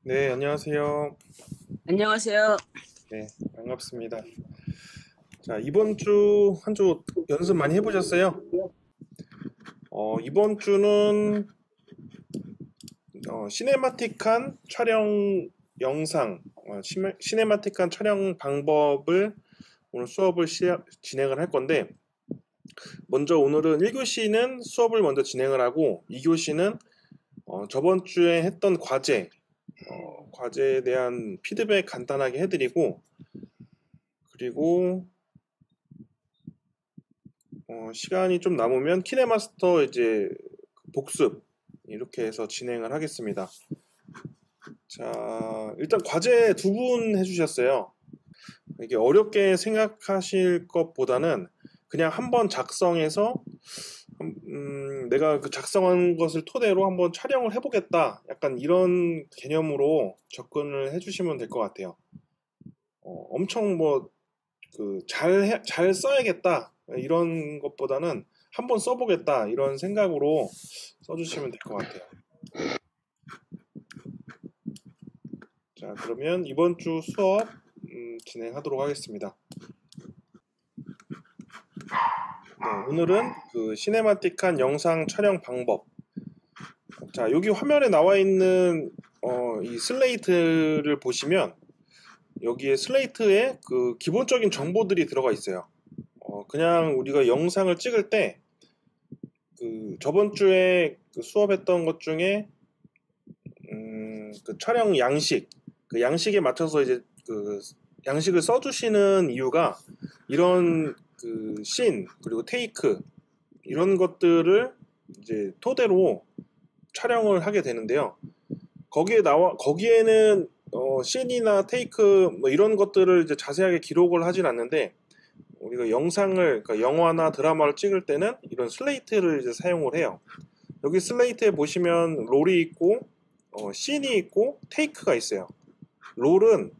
네, 안녕하세요. 안녕하세요. 네, 반갑습니다. 자, 이번 주 한 주 연습 많이 해보셨어요? 이번 주는 시네마틱한 촬영 영상, 시네마틱한 촬영 방법을 오늘 수업을 진행을 할 건데, 먼저 오늘은 1교시는 수업을 먼저 진행을 하고, 2교시는 저번 주에 했던 과제에 대한 피드백 간단하게 해드리고, 그리고 시간이 좀 남으면 키네마스터 이제 복습 이렇게 해서 진행을 하겠습니다. 자, 일단 과제 두 분 해주셨어요. 이게 어렵게 생각하실 것보다는 그냥 한번 작성해서 내가 그 작성한 것을 토대로 한번 촬영을 해보겠다. 약간 이런 개념으로 접근을 해주시면 될 것 같아요. 엄청 뭐 잘 써야겠다 이런 것보다는 한번 써보겠다 이런 생각으로 써주시면 될 것 같아요. 자, 그러면 이번 주 수업 진행하도록 하겠습니다. 네, 오늘은 그 시네마틱한 영상 촬영 방법. 자, 여기 화면에 나와 있는 이 슬레이트를 보시면 여기에 슬레이트에 그 기본적인 정보들이 들어가 있어요. 그냥 우리가 영상을 찍을 때 그 저번 주에 그 수업했던 것 중에 그 촬영 양식, 그 양식에 맞춰서 이제 그 양식을 써주시는 이유가 이런 그 씬, 그리고 테이크, 이런 것들을 이제 토대로 촬영을 하게 되는데요. 거기에는 씬이나 테이크 뭐 이런 것들을 이제 자세하게 기록을 하진 않는데 우리가 영상을, 그러니까 영화나 드라마를 찍을 때는 이런 슬레이트를 이제 사용을 해요. 여기 슬레이트에 보시면 롤이 있고 씬이 있고 테이크가 있어요. 롤은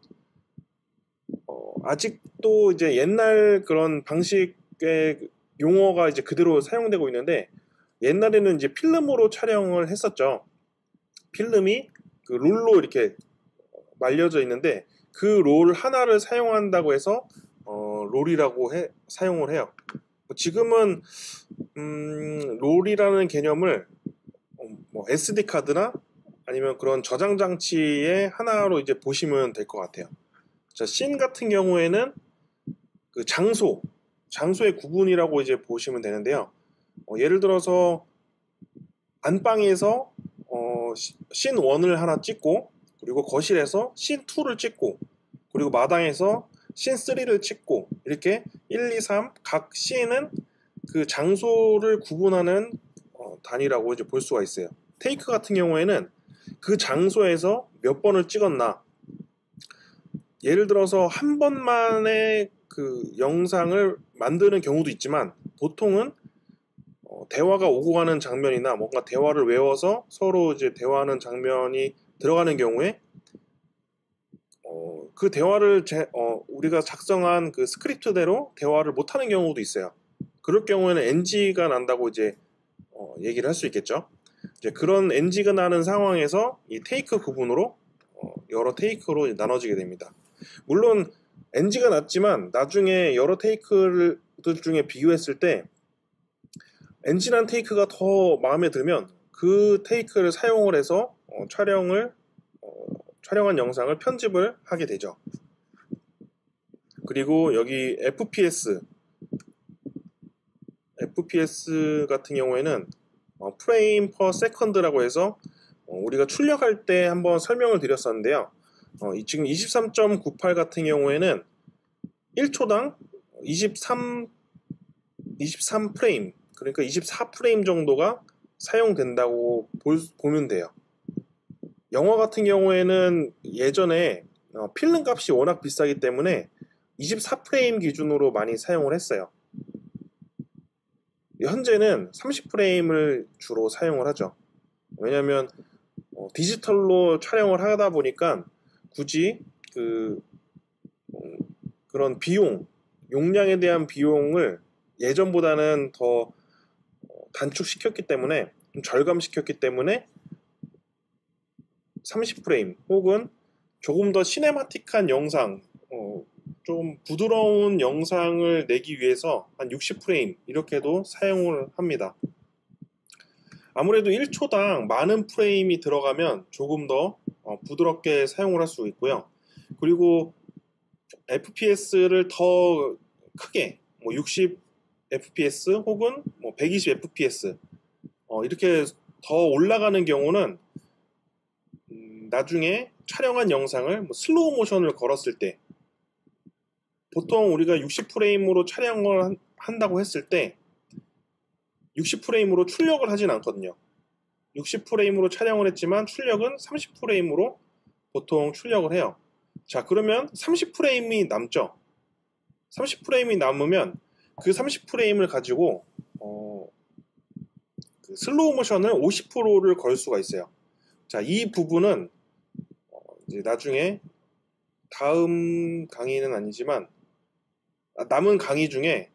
아직도 이제 옛날 그런 방식의 용어가 이제 그대로 사용되고 있는데 옛날에는 이제 필름으로 촬영을 했었죠. 필름이 그 롤로 이렇게 말려져 있는데 그 롤 하나를 사용한다고 해서 롤이라고 사용을 해요. 지금은 롤이라는 개념을 뭐 SD 카드나 아니면 그런 저장 장치의 하나로 이제 보시면 될 것 같아요. 자, 씬 같은 경우에는 그 장소의 구분이라고 이제 보시면 되는데요. 예를 들어서 안방에서 씬 1을 하나 찍고 그리고 거실에서 씬 2를 찍고 그리고 마당에서 씬 3를 찍고 이렇게 1, 2, 3 각 씬은 그 장소를 구분하는 단위라고 이제 볼 수가 있어요. 테이크 같은 경우에는 그 장소에서 몇 번을 찍었나, 예를 들어서 한 번만에 그 영상을 만드는 경우도 있지만 보통은 대화가 오고 가는 장면이나 뭔가 대화를 외워서 서로 이제 대화하는 장면이 들어가는 경우에 그 대화를 우리가 작성한 그 스크립트대로 대화를 못하는 경우도 있어요. 그럴 경우에는 NG가 난다고 이제 얘기를 할 수 있겠죠. 이제 그런 NG가 나는 상황에서 이 테이크 부분으로 여러 테이크로 나눠지게 됩니다. 물론 NG가 났지만 나중에 여러 테이크들 중에 비교했을 때 NG난 테이크가 더 마음에 들면 그 테이크를 사용을 해서 촬영한 영상을 편집을 하게 되죠. 그리고 여기 FPS 같은 경우에는 프레임 퍼 세컨드라고 해서 우리가 출력할 때 한번 설명을 드렸었는데요. 지금 23.98 같은 경우에는 1초당 23 프레임, 그러니까 24 프레임 정도가 사용된다고 보면 돼요. 영화 같은 경우에는 예전에 필름 값이 워낙 비싸기 때문에 24 프레임 기준으로 많이 사용을 했어요. 현재는 30 프레임을 주로 사용을 하죠. 왜냐하면 디지털로 촬영을 하다 보니까 굳이 그런 용량에 대한 비용을 예전보다는 더 단축시켰기 때문에, 좀 절감시켰기 때문에 30프레임 혹은 조금 더 시네마틱한 영상, 좀 부드러운 영상을 내기 위해서 한 60프레임 이렇게도 사용을 합니다. 아무래도 1초당 많은 프레임이 들어가면 조금 더 부드럽게 사용을 할 수 있고요. 그리고 FPS를 더 크게 60 FPS 혹은 120 FPS 이렇게 더 올라가는 경우는 나중에 촬영한 영상을 슬로우 모션을 걸었을 때, 보통 우리가 60프레임으로 촬영을 한다고 했을 때 60프레임으로 출력을 하진 않거든요. 60프레임으로 촬영을 했지만 출력은 30프레임으로 보통 출력을 해요. 자, 그러면 30프레임이 남죠. 30프레임이 남으면 그 30프레임을 가지고 그 슬로우 모션을 50%를 걸 수가 있어요. 자, 이 부분은 이제 나중에 다음 강의는 아니지만 남은 강의 중에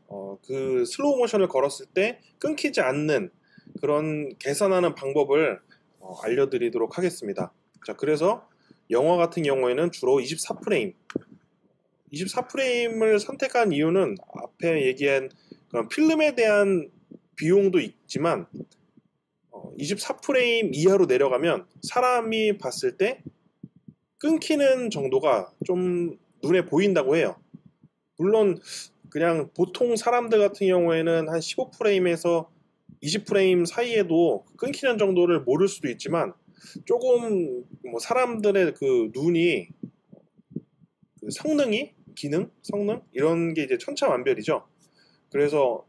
그 슬로우 모션을 걸었을 때 끊기지 않는 그런 계산하는 방법을 알려드리도록 하겠습니다. 자, 그래서 영화 같은 경우에는 주로 24프레임을 선택한 이유는 앞에 얘기한 그런 필름에 대한 비용도 있지만 24프레임 이하로 내려가면 사람이 봤을 때 끊기는 정도가 좀 눈에 보인다고 해요. 물론 그냥 보통 사람들 같은 경우에는 한 15프레임에서 20프레임 사이에도 끊기는 정도를 모를 수도 있지만, 조금 사람들의 그 눈이 그 성능 이런 게 이제 천차만별이죠. 그래서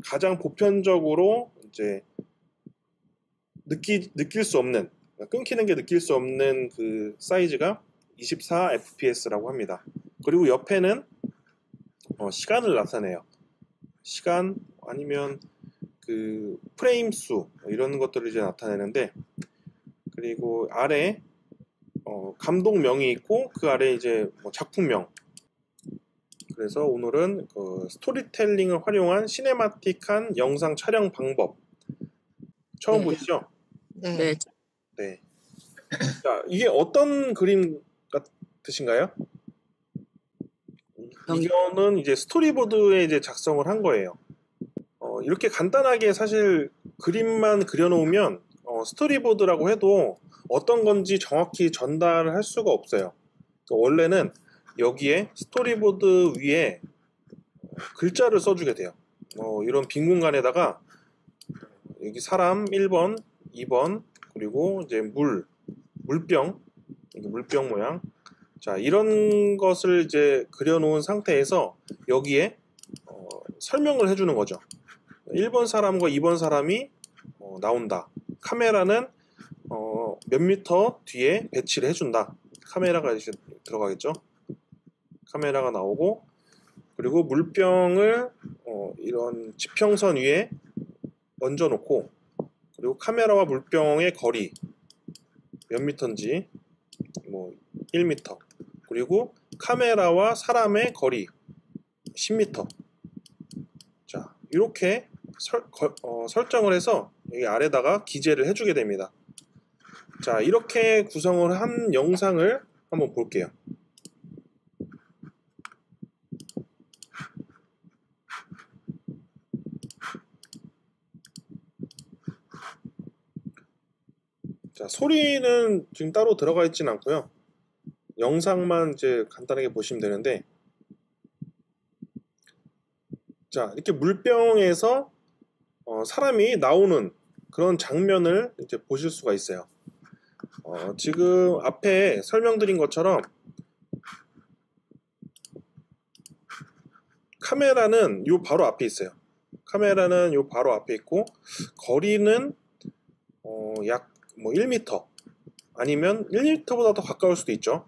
가장 보편적으로 이제 느낄 수 없는, 끊기는 게 느낄 수 없는 그 사이즈가 24fps라고 합니다. 그리고 옆에는 시간을 나타내요. 시간 아니면 그 프레임 수 이런 것들을 이제 나타내는데, 그리고 아래 감독명이 있고 그 아래 이제 작품명. 그래서 오늘은 그 스토리텔링을 활용한 시네마틱한 영상 촬영 방법 처음 네. 보시죠? 네. 네. 네. 자, 이게 어떤 그림 같으신가요? 이거는 이제 스토리보드에 이제 작성을 한 거예요. 이렇게 간단하게 사실 그림만 그려놓으면 스토리보드라고 해도 어떤 건지 정확히 전달할 수가 없어요. 원래는 여기에 스토리보드 위에 글자를 써주게 돼요. 이런 빈 공간에다가 여기 사람 1번, 2번, 그리고 이제 물병, 여기 물병 모양. 자, 이런 것을 이제 그려놓은 상태에서 여기에 설명을 해주는 거죠. 1번 사람과 2번 사람이 나온다. 카메라는 몇 미터 뒤에 배치를 해준다. 카메라가 이제 들어가겠죠. 카메라가 나오고, 그리고 물병을 이런 지평선 위에 얹어 놓고, 그리고 카메라와 물병의 거리 몇 미터인지 1미터, 그리고 카메라와 사람의 거리 10미터. 자, 이렇게 설정을 해서 여기 아래다가 기재를 해주게 됩니다. 자, 이렇게 구성을 한 영상을 한번 볼게요. 자, 소리는 지금 따로 들어가 있진 않고요. 영상만 이제 간단하게 보시면 되는데, 자, 이렇게 물병에서 사람이 나오는 그런 장면을 이제 보실 수가 있어요. 지금 앞에 설명드린 것처럼 카메라는 요 바로 앞에 있어요. 카메라는 요 바로 앞에 있고, 거리는 약 1m 아니면 1m보다 더 가까울 수도 있죠.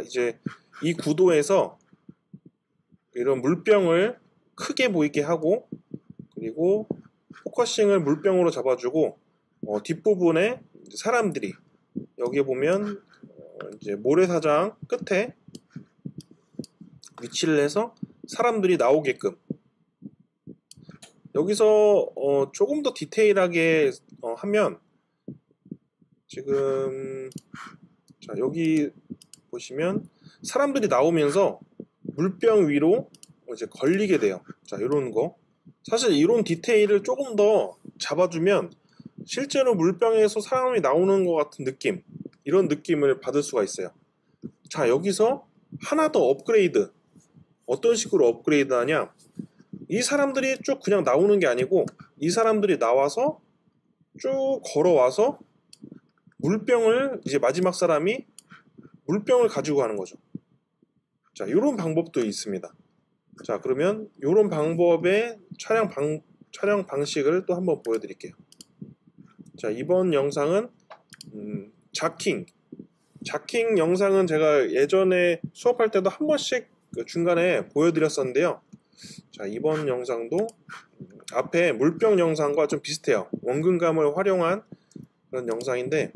이제 이 구도에서 이런 물병을 크게 보이게 하고, 그리고 포커싱을 물병으로 잡아주고, 뒷부분에 사람들이, 여기에 보면 이제 모래사장 끝에 위치를 해서 사람들이 나오게끔, 여기서 조금 더 디테일하게 하면 지금 자, 여기 보시면 사람들이 나오면서 물병 위로 이제 걸리게 돼요. 자, 이런 거. 사실 이런 디테일을 조금 더 잡아주면 실제로 물병에서 사람이 나오는 것 같은 느낌, 이런 느낌을 받을 수가 있어요. 자, 여기서 하나 더 업그레이드. 어떤 식으로 업그레이드 하냐, 이 사람들이 쭉 그냥 나오는 게 아니고 이 사람들이 나와서 쭉 걸어와서 물병을, 이제 마지막 사람이 물병을 가지고 가는 거죠. 자, 이런 방법도 있습니다. 자, 그러면 이런 방법의 촬영 방식을 또 한번 보여드릴게요. 자, 이번 영상은 자킹 영상은 제가 예전에 수업할 때도 한 번씩 중간에 보여드렸었는데요. 자, 이번 영상도 앞에 물병 영상과 좀 비슷해요. 원근감을 활용한 그런 영상인데,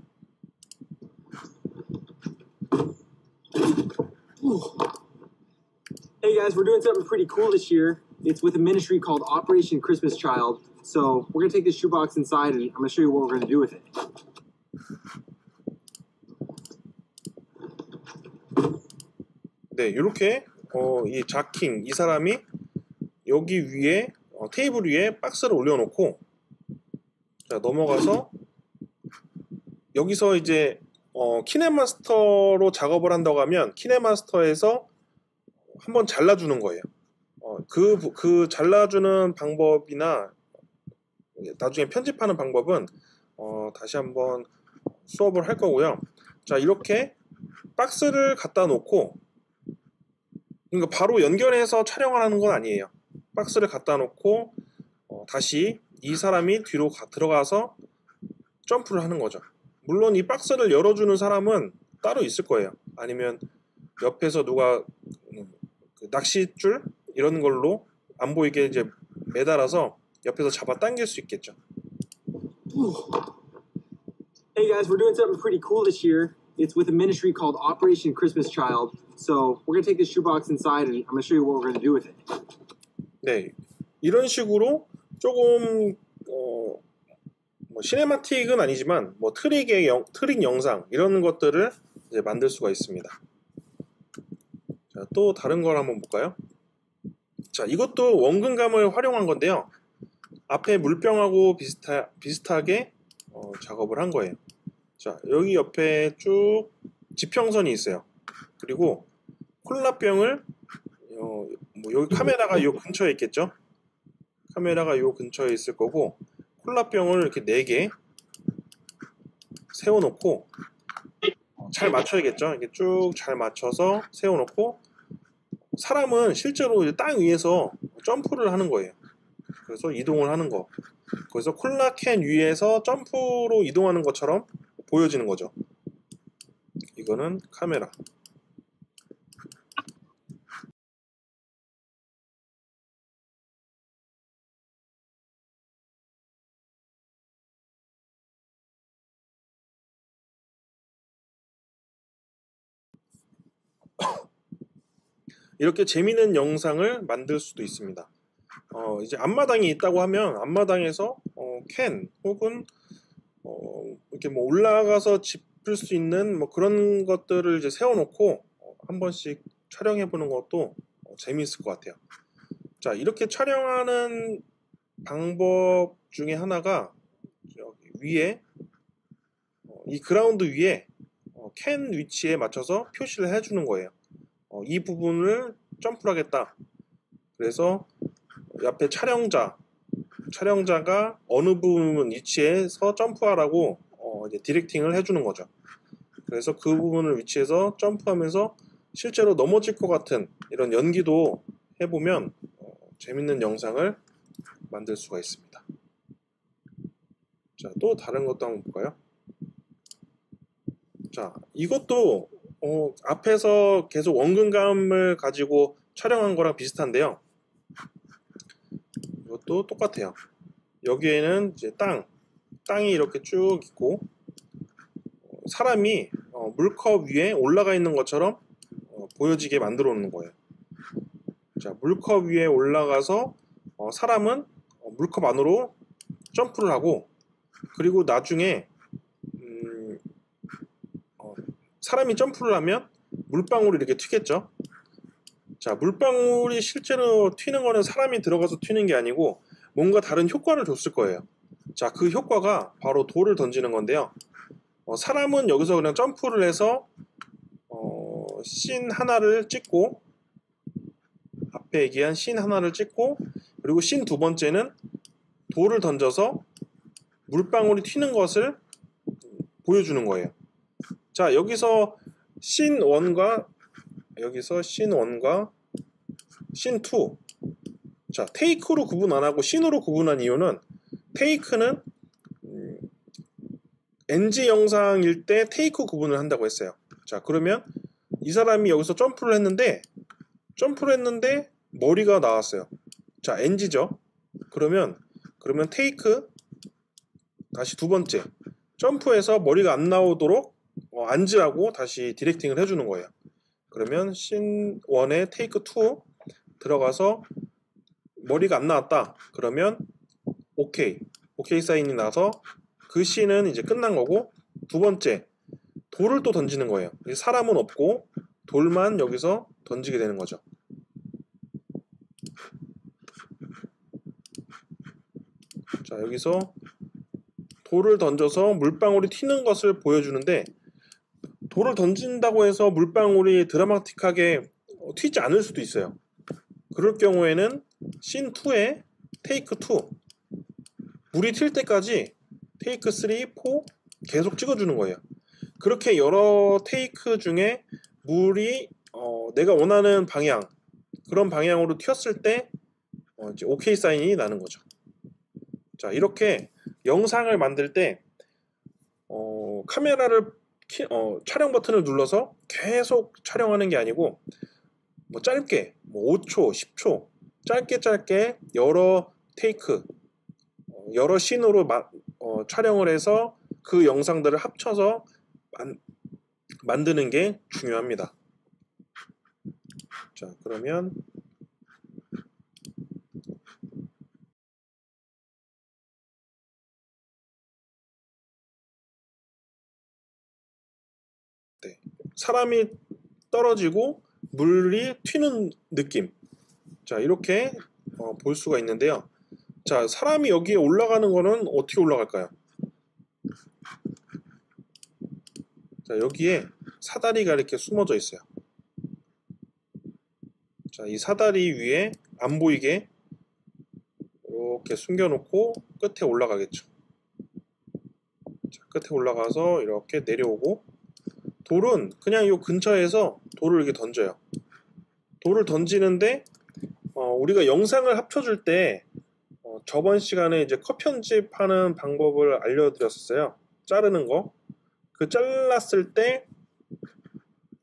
Hey guys, we're doing something pretty cool this year. It's with a ministry called Operation Christmas Child. So we're gonna take this shoebox inside and I'm gonna show you what we're gonna do with it. 네, 이렇게 이 자킹, 이 사람이 여기 위에 테이블 위에 박스를 올려놓고, 자, 넘어가서 여기서 이제 키네마스터로 작업을 한다고 하면 키네마스터에서 한번 잘라주는 거예요. 그 잘라주는 방법이나 나중에 편집하는 방법은 다시 한번 수업을 할 거고요. 자, 이렇게 박스를 갖다 놓고, 그러니까 바로 연결해서 촬영을 하는 건 아니에요. 박스를 갖다 놓고 다시 이 사람이 뒤로 들어가서 점프를 하는 거죠. 물론 이 박스를 열어주는 사람은 따로 있을 거예요. 아니면 옆에서 누가 그 낚싯줄 이런 걸로 안 보이게 이제 매달아서 옆에서 잡아 당길 수 있겠죠. Hey guys, we're doing something pretty cool this year. It's with a ministry called Operation Christmas Child. So we're gonna take this shoebox inside and I'm gonna show you what we're gonna do with it. 네, 이런 식으로 조금 뭐 시네마틱은 아니지만 뭐 트릭 영상 이런 것들을 이제 만들 수가 있습니다. 자, 또 다른 걸 한번 볼까요? 자, 이것도 원근감을 활용한 건데요. 앞에 물병하고 비슷하게 작업을 한 거예요. 자, 여기 옆에 쭉 지평선이 있어요. 그리고 콜라병을 뭐 여기 카메라가 요 근처에 있겠죠? 카메라가 요 근처에 있을 거고, 콜라병을 이렇게 4개 세워놓고 잘 맞춰야겠죠? 이렇게 쭉 잘 맞춰서 세워놓고, 사람은 실제로 땅 위에서 점프를 하는 거예요. 그래서 이동을 하는 거. 그래서 콜라캔 위에서 점프로 이동하는 것처럼 보여지는 거죠. 이거는 카메라. 이렇게 재미있는 영상을 만들 수도 있습니다. 이제 앞마당이 있다고 하면 앞마당에서 캔 혹은 이렇게 뭐 올라가서 짚을 수 있는 뭐 그런 것들을 이제 세워놓고 한 번씩 촬영해 보는 것도 재미있을 것 같아요. 자, 이렇게 촬영하는 방법 중에 하나가 여기 위에 이 그라운드 위에 캔 위치에 맞춰서 표시를 해주는 거예요. 이 부분을 점프를 하겠다. 그래서 옆에 촬영자가 어느 부분 위치에서 점프하라고 이제 디렉팅을 해주는 거죠. 그래서 그 부분을 위치해서 점프하면서 실제로 넘어질 것 같은 이런 연기도 해보면 재밌는 영상을 만들 수가 있습니다. 자, 또 다른 것도 한번 볼까요? 자, 이것도 앞에서 계속 원근감을 가지고 촬영한 거랑 비슷한데요. 이것도 똑같아요. 여기에는 이제 땅이 이렇게 쭉 있고 사람이 물컵 위에 올라가 있는 것처럼 보여지게 만들어 놓는 거예요. 자, 물컵 위에 올라가서 사람은 물컵 안으로 점프를 하고, 그리고 나중에 사람이 점프를 하면 물방울이 이렇게 튀겠죠. 자, 물방울이 실제로 튀는 거는 사람이 들어가서 튀는 게 아니고 뭔가 다른 효과를 줬을 거예요. 자, 그 효과가 바로 돌을 던지는 건데요. 사람은 여기서 그냥 점프를 해서 씬 하나를 찍고, 앞에 얘기한 씬 하나를 찍고, 그리고 씬 두 번째는 돌을 던져서 물방울이 튀는 것을 보여주는 거예요. 자, 여기서 씬 1과 씬 2, 자, 테이크로 구분 안 하고 씬으로 구분한 이유는, 테이크는 NG 영상일 때 테이크 구분을 한다고 했어요. 자, 그러면 이 사람이 여기서 점프를 했는데 머리가 나왔어요. 자, NG죠. 그러면 테이크, 다시 두 번째 점프해서 머리가 안 나오도록 앉으라고 다시 디렉팅을 해주는 거예요. 그러면 씬 1에 테이크 2 들어가서 머리가 안 나왔다. 그러면 오케이 사인이 나서 그 씬은 이제 끝난 거고, 두 번째 돌을 또 던지는 거예요. 사람은 없고 돌만 여기서 던지게 되는 거죠. 자, 여기서 돌을 던져서 물방울이 튀는 것을 보여주는데, 돌을 던진다고 해서 물방울이 드라마틱하게 튀지 않을 수도 있어요. 그럴 경우에는 씬 2에 테이크 2, 물이 튈 때까지 테이크 3, 4 계속 찍어주는 거예요. 그렇게 여러 테이크 중에 물이 내가 원하는 방향, 그런 방향으로 튀었을 때 이제 OK 사인이 나는 거죠. 자, 이렇게 영상을 만들 때 카메라를 촬영 버튼을 눌러서 계속 촬영하는 게 아니고, 뭐 짧게 5초, 10초 짧게 여러 테이크, 여러 씬으로 촬영을 해서 그 영상들을 합쳐서 만드는 게 중요합니다. 자, 그러면 사람이 떨어지고 물이 튀는 느낌, 자, 이렇게 볼 수가 있는데요. 자, 사람이 여기에 올라가는 거는 어떻게 올라갈까요? 자, 여기에 사다리가 이렇게 숨어져 있어요. 자, 이 사다리 위에 안 보이게 이렇게 숨겨놓고 끝에 올라가겠죠. 자, 끝에 올라가서 이렇게 내려오고, 돌은 그냥 이 근처에서 돌을 이렇게 던져요. 돌을 던지는데 우리가 영상을 합쳐줄 때 저번 시간에 이제 컷 편집하는 방법을 알려드렸었어요. 자르는 거. 그 잘랐을 때,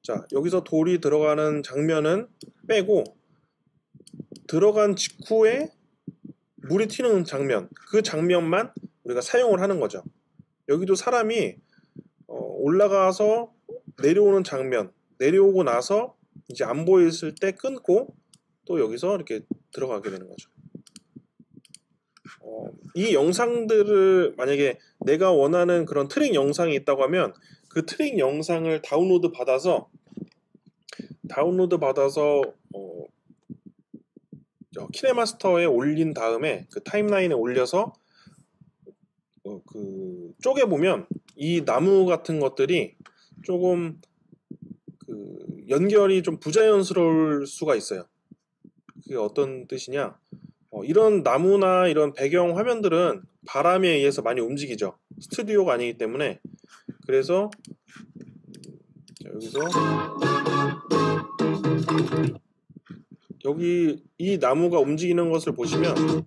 자, 여기서 돌이 들어가는 장면은 빼고, 들어간 직후에 물이 튀는 장면, 그 장면만 우리가 사용을 하는 거죠. 여기도 사람이 올라가서 내려오는 장면, 내려오고 나서 이제 안 보였을 때 끊고 또 여기서 이렇게 들어가게 되는 거죠. 이 영상들을 만약에 내가 원하는 그런 트릭 영상이 있다고 하면 그 트릭 영상을 다운로드 받아서 키네마스터에 올린 다음에 그 타임라인에 올려서 그 쪼개보면 이 나무 같은 것들이 조금 그 연결이 좀 부자연스러울 수가 있어요. 그게 어떤 뜻이냐? 이런 나무나 이런 배경 화면들은 바람에 의해서 많이 움직이죠. 스튜디오가 아니기 때문에. 그래서 여기서 여기 이 나무가 움직이는 것을 보시면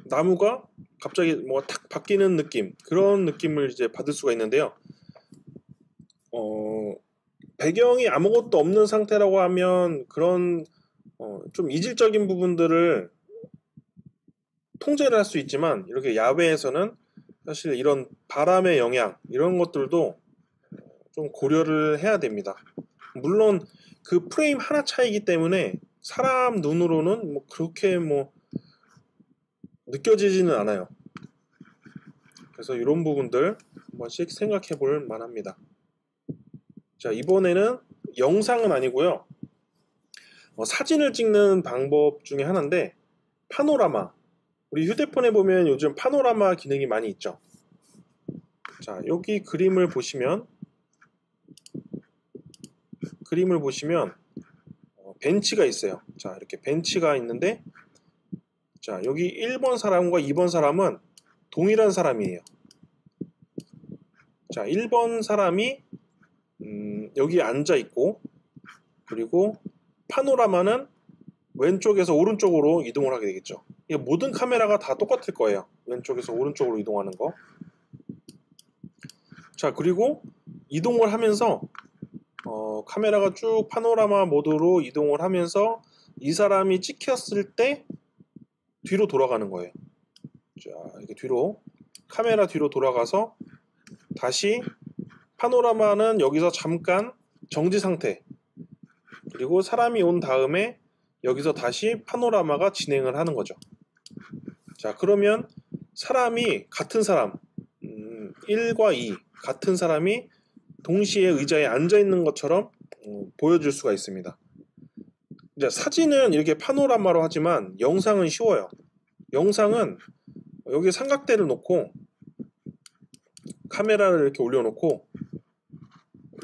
나무가 갑자기 뭐 탁 바뀌는 느낌, 그런 느낌을 이제 받을 수가 있는데요. 배경이 아무것도 없는 상태라고 하면 그런 좀 이질적인 부분들을 통제를 할 수 있지만, 이렇게 야외에서는 사실 이런 바람의 영향, 이런 것들도 좀 고려를 해야 됩니다. 물론 그 프레임 하나 차이기 때문에 사람 눈으로는 뭐 그렇게 뭐 느껴지지는 않아요. 그래서 이런 부분들 한 번씩 생각해 볼 만합니다. 자, 이번에는 영상은 아니고요. 사진을 찍는 방법 중에 하나인데 파노라마. 우리 휴대폰에 보면 요즘 파노라마 기능이 많이 있죠. 자, 여기 그림을 보시면 벤치가 있어요. 자, 이렇게 벤치가 있는데, 자, 여기 1번 사람과 2번 사람은 동일한 사람이에요. 자, 1번 사람이 여기 앉아 있고, 그리고 파노라마는 왼쪽에서 오른쪽으로 이동을 하게 되겠죠. 이게 모든 카메라가 다 똑같을 거예요. 왼쪽에서 오른쪽으로 이동하는 거. 자, 그리고 이동을 하면서 카메라가 쭉 파노라마 모드로 이동을 하면서 이 사람이 찍혔을 때 뒤로 돌아가는 거예요. 자, 이렇게 뒤로, 카메라 뒤로 돌아가서 다시 파노라마는 여기서 잠깐 정지 상태, 그리고 사람이 온 다음에 여기서 다시 파노라마가 진행을 하는 거죠. 자, 그러면 사람이 같은 사람, 1과 2 같은 사람이 동시에 의자에 앉아 있는 것처럼 보여줄 수가 있습니다. 이제 사진은 이렇게 파노라마로 하지만 영상은 쉬워요. 영상은 여기 삼각대를 놓고 카메라를 이렇게 올려놓고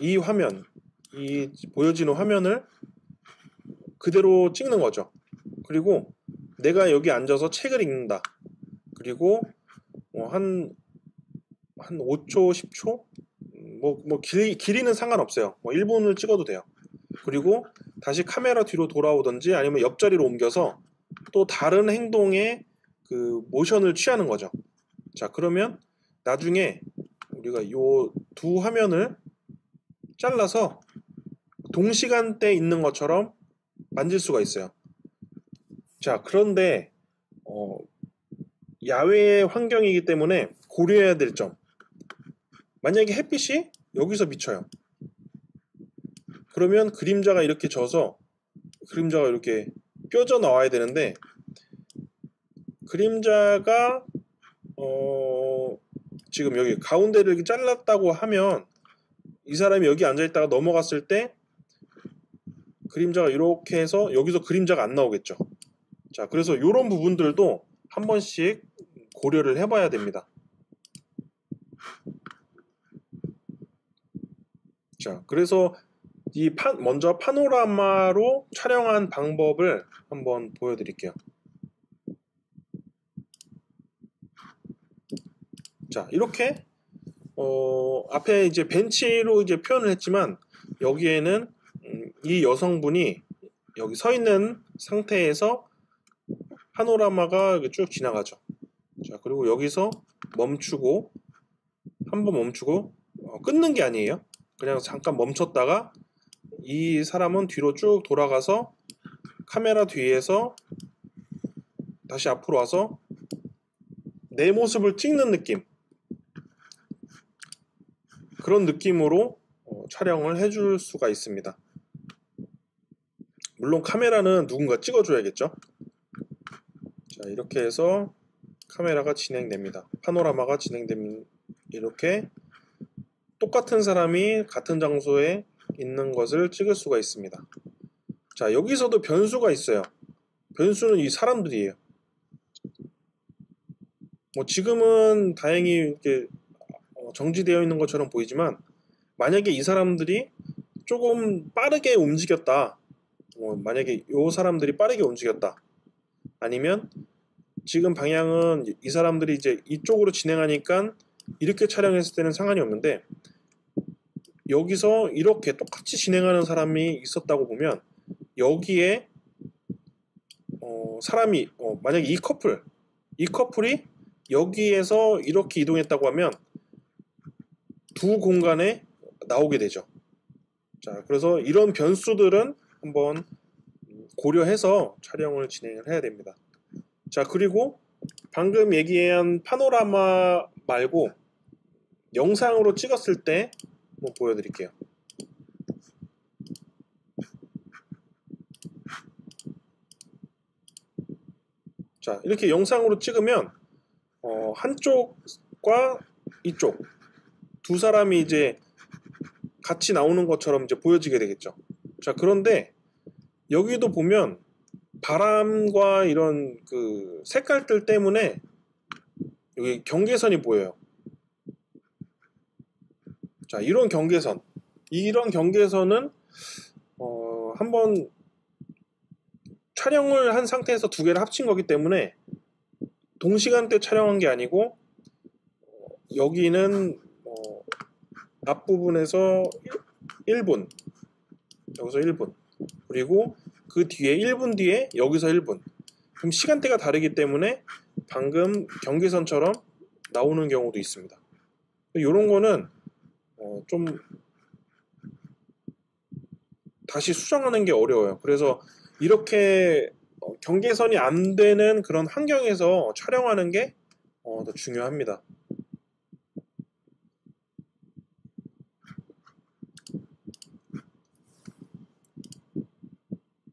이 화면, 이 보여지는 화면을 그대로 찍는 거죠. 그리고 내가 여기 앉아서 책을 읽는다. 그리고 한 5초, 10초? 길이는 상관없어요. 1분을 찍어도 돼요. 그리고 다시 카메라 뒤로 돌아오든지 아니면 옆자리로 옮겨서 또 다른 행동에 그 모션을 취하는 거죠. 자, 그러면 나중에 우리가 이 두 화면을 잘라서 동시간대에 있는 것처럼 만질 수가 있어요. 자, 그런데 야외 환경이기 때문에 고려해야 될 점. 만약에 햇빛이 여기서 비쳐요. 그러면 그림자가 이렇게 져서 그림자가 이렇게 껴져 나와야 되는데, 그림자가 지금 여기 가운데를 이렇게 잘랐다고 하면 이 사람이 여기 앉아있다가 넘어갔을 때 그림자가 이렇게 해서 여기서 그림자가 안 나오겠죠. 자, 그래서 이런 부분들도 한 번씩 고려를 해봐야 됩니다. 자, 그래서 먼저 파노라마로 촬영한 방법을 한번 보여드릴게요. 자, 이렇게 앞에 이제 벤치로 이제 표현을 했지만 여기에는 이 여성분이 여기 서 있는 상태에서 파노라마가 쭉 지나가죠. 자, 그리고 여기서 멈추고 한번 멈추고 끊는 게 아니에요. 그냥 잠깐 멈췄다가 이 사람은 뒤로 쭉 돌아가서 카메라 뒤에서 다시 앞으로 와서 내 모습을 찍는 느낌, 그런 느낌으로 촬영을 해줄 수가 있습니다. 물론 카메라는 누군가 찍어줘야겠죠. 자, 이렇게 해서 카메라가 진행됩니다. 파노라마가 진행됩니다. 이렇게 똑같은 사람이 같은 장소에 있는 것을 찍을 수가 있습니다. 자, 여기서도 변수가 있어요. 변수는 이 사람들이에요. 지금은 다행히 이렇게 정지되어 있는 것처럼 보이지만, 만약에 이 사람들이 조금 빠르게 움직였다, 만약에 이 사람들이 빠르게 움직였다, 아니면 지금 방향은 이 사람들이 이제 이쪽으로 진행하니까 이렇게 촬영했을 때는 상관이 없는데, 여기서 이렇게 똑같이 진행하는 사람이 있었다고 보면 여기에 사람이 만약에 이 커플이 여기에서 이렇게 이동했다고 하면 두 공간에 나오게 되죠. 자, 그래서 이런 변수들은 한번 고려해서 촬영을 진행을 해야 됩니다. 자, 그리고 방금 얘기한 파노라마 말고 영상으로 찍었을 때 한번 보여드릴게요. 자, 이렇게 영상으로 찍으면 한쪽 이쪽과 이쪽 두 사람이 이제 같이 나오는 것처럼 이제 보여지게 되겠죠. 자, 그런데 여기도 보면 바람과 이런 그 색깔들 때문에 여기 경계선이 보여요. 자, 이런 경계선은 한번 촬영을 한 상태에서 두 개를 합친 거기 때문에 동시간대 촬영한 게 아니고 여기는 앞부분에서 1분, 여기서 1분, 그리고 그 뒤에 1분 뒤에 여기서 1분. 그럼 시간대가 다르기 때문에 방금 경계선처럼 나오는 경우도 있습니다. 이런 거는 좀 다시 수정하는 게 어려워요. 그래서 이렇게 경계선이 안 되는 그런 환경에서 촬영하는 게 더 중요합니다.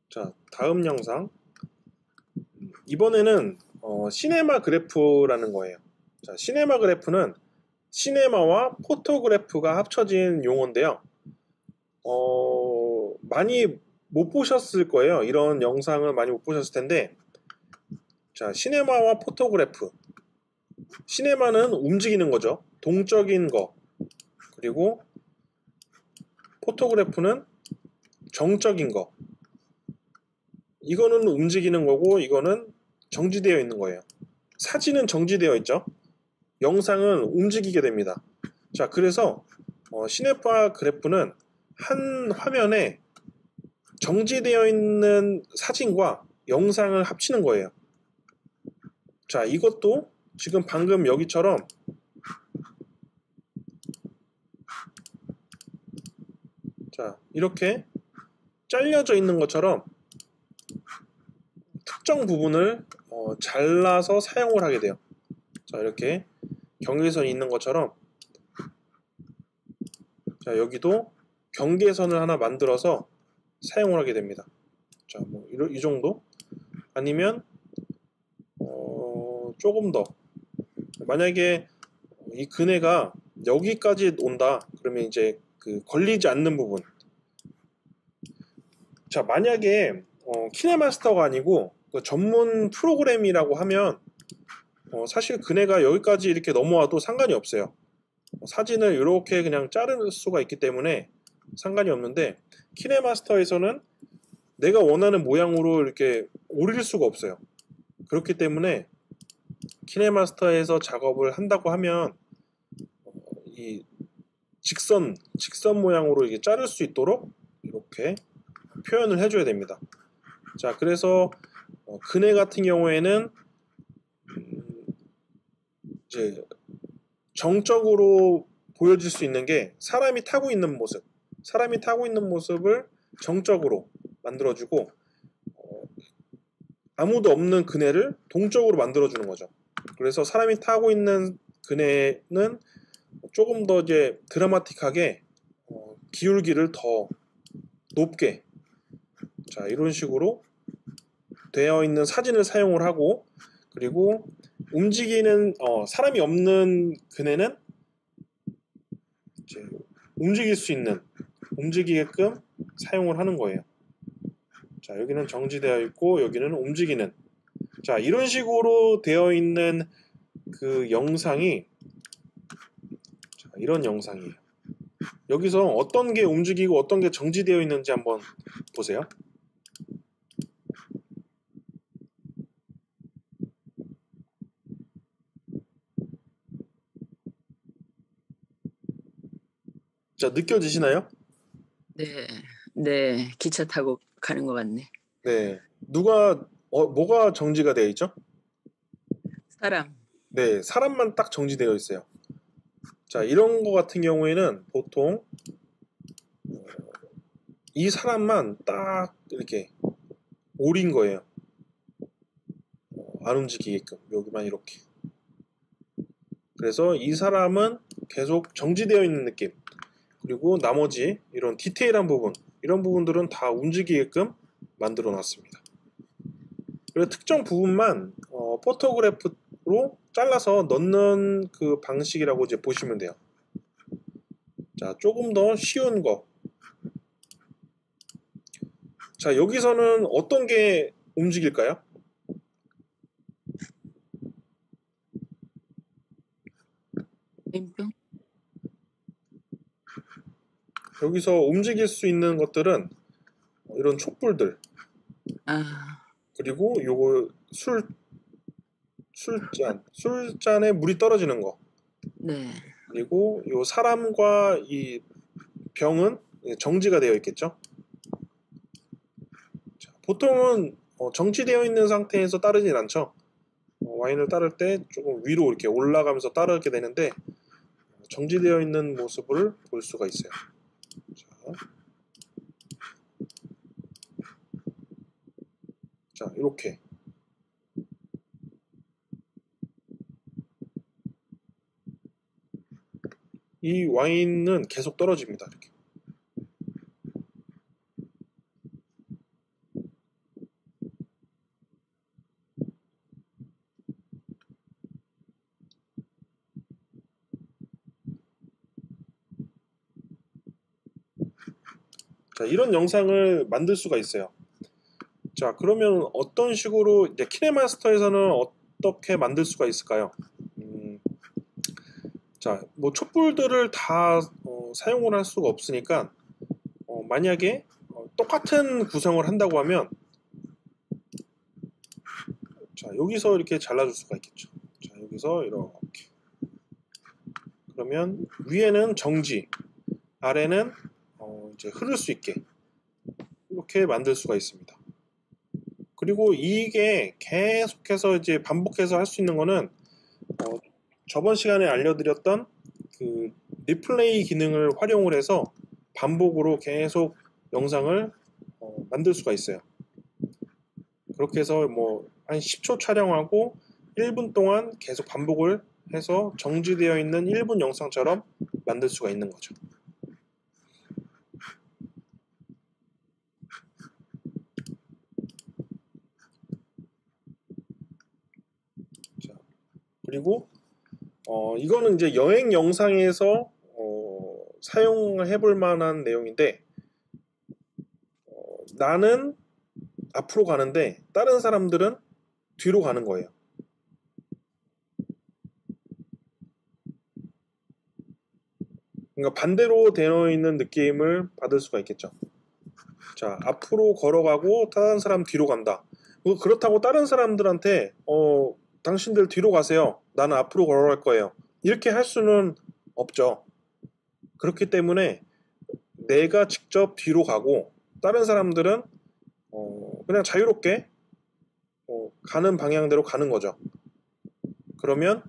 자, 다음 영상. 이번에는 시네마 그래프라는 거예요. 자, 시네마 그래프는 시네마와 포토그래프가 합쳐진 용어인데요. 많이 못 보셨을 거예요. 이런 영상을 많이 못 보셨을 텐데, 자, 시네마와 포토그래프. 시네마는 움직이는 거죠. 동적인 거. 그리고 포토그래프는 정적인 거. 이거는 움직이는 거고, 이거는 정지되어 있는 거예요. 사진은 정지되어 있죠. 영상은 움직이게 됩니다. 자, 그래서 시네마 그래프는 한 화면에 정지되어 있는 사진과 영상을 합치는 거예요. 자, 이것도 지금 방금 여기처럼 자, 이렇게 잘려져 있는 것처럼 특정 부분을 잘라서 사용을 하게 돼요. 자, 이렇게 경계선이 있는 것처럼 자, 여기도 경계선을 하나 만들어서 사용을 하게 됩니다. 자, 뭐 이 정도? 아니면 조금 더, 만약에 이 그네가 여기까지 온다 그러면 이제 그 걸리지 않는 부분. 자, 만약에 키네마스터가 아니고 그 전문 프로그램이라고 하면 사실 그네가 여기까지 이렇게 넘어와도 상관이 없어요. 사진을 이렇게 그냥 자를 수가 있기 때문에 상관이 없는데, 키네마스터에서는 내가 원하는 모양으로 이렇게 오릴 수가 없어요. 그렇기 때문에 키네마스터에서 작업을 한다고 하면 이 직선 모양으로 이게 자를 수 있도록 이렇게 표현을 해줘야 됩니다. 자, 그래서 그네 같은 경우에는 이제 정적으로 보여질 수 있는 게 사람이 타고 있는 모습을 정적으로 만들어주고 아무도 없는 그네를 동적으로 만들어주는 거죠. 그래서 사람이 타고 있는 그네는 조금 더 이제 드라마틱하게 기울기를 더 높게, 자, 이런 식으로 되어 있는 사진을 사용을 하고, 그리고 움직이는 사람이 없는 그네는 이제 움직이게끔 사용을 하는 거예요. 자, 여기는 정지되어 있고 여기는 움직이는, 자, 이런 식으로 되어 있는 그 영상이, 자, 이런 영상이에요. 여기서 어떤 게 움직이고 어떤 게 정지되어 있는지 한번 보세요. 자, 느껴지시나요? 네, 네, 기차 타고 가는 것 같네. 네. 뭐가 정지가 되어 있죠? 사람. 네, 사람만 딱 정지되어 있어요. 자, 이런 거 같은 경우에는 보통 이 사람만 딱 이렇게 오린 거예요. 안 움직이게끔 여기만 이렇게. 그래서 이 사람은 계속 정지되어 있는 느낌. 그리고 나머지 이런 디테일한 부분, 이런 부분들은 다 움직이게끔 만들어 놨습니다. 그래서 특정 부분만 포토그래프로 잘라서 넣는 그 방식이라고 이제 보시면 돼요. 자, 조금 더 쉬운 거. 자, 여기서는 어떤 게 움직일까요? 왼병? 여기서 움직일 수 있는 것들은 이런 촛불들, 아, 그리고 요거 술잔에 물이 떨어지는 거, 네. 그리고 요 사람과 이 병은 정지가 되어 있겠죠. 자, 보통은 정지되어 있는 상태에서 따르진 않죠. 와인을 따를 때 조금 위로 이렇게 올라가면서 따르게 되는데 정지되어 있는 모습을 볼 수가 있어요. 자, 이렇게. 이 와인은 계속 떨어집니다. 이렇게. 자, 이런 영상을 만들 수가 있어요. 자, 그러면 어떤 식으로 이제 키네마스터에서는 어떻게 만들 수가 있을까요? 자, 뭐 촛불들을 다 사용을 할 수가 없으니까 만약에 똑같은 구성을 한다고 하면 자, 여기서 이렇게 잘라줄 수가 있겠죠. 자, 여기서 이렇게 그러면 위에는 정지, 아래는 이제 흐를 수 있게 이렇게 만들 수가 있습니다. 그리고 이게 계속해서 이제 반복해서 할 수 있는 거는 저번 시간에 알려드렸던 그 리플레이 기능을 활용을 해서 반복으로 계속 영상을 만들 수가 있어요. 그렇게 해서 뭐 한 10초 촬영하고 1분 동안 계속 반복을 해서 정지되어 있는 1분 영상처럼 만들 수가 있는 거죠. 자, 그리고 이거는 이제 여행 영상에서 사용해 볼 만한 내용인데 나는 앞으로 가는데 다른 사람들은 뒤로 가는 거예요. 그러니까 반대로 되어 있는 느낌을 받을 수가 있겠죠. 자, 앞으로 걸어가고 다른 사람 뒤로 간다. 그렇다고 다른 사람들한테 당신들 뒤로 가세요. 나는 앞으로 걸어갈 거예요. 이렇게 할 수는 없죠. 그렇기 때문에 내가 직접 뒤로 가고 다른 사람들은 그냥 자유롭게 가는 방향대로 가는 거죠. 그러면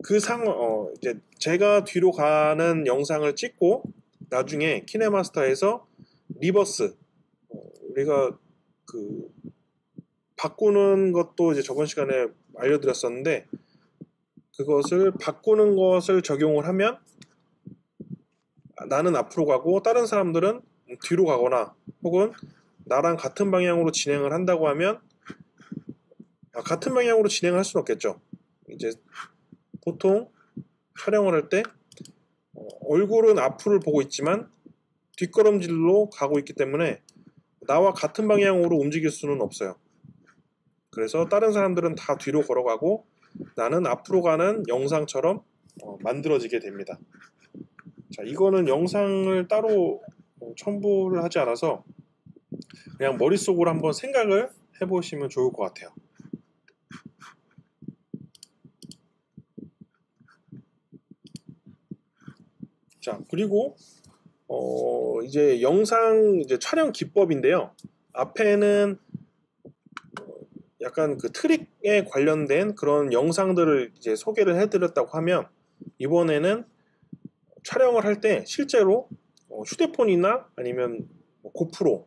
그 상황 이제 제가 뒤로 가는 영상을 찍고 나중에 키네마스터에서 리버스 우리가 그 바꾸는 것도 이제 저번 시간에 알려드렸었는데 그것을 바꾸는 것을 적용을 하면 나는 앞으로 가고 다른 사람들은 뒤로 가거나 혹은 나랑 같은 방향으로 진행을 한다고 하면 같은 방향으로 진행할 수는 없겠죠. 이제 보통 촬영을 할 때 얼굴은 앞을 보고 있지만 뒷걸음질로 가고 있기 때문에 나와 같은 방향으로 움직일 수는 없어요. 그래서 다른 사람들은 다 뒤로 걸어가고 나는 앞으로 가는 영상처럼 만들어지게 됩니다. 자, 이거는 영상을 따로 첨부를 하지 않아서 그냥 머릿속으로 한번 생각을 해보시면 좋을 것 같아요. 자, 그리고 이제 영상 이제 촬영 기법인데요. 앞에는 약간 그 트릭에 관련된 그런 영상들을 이제 소개를 해드렸다고 하면 이번에는 촬영을 할 때 실제로 휴대폰이나 아니면 고프로,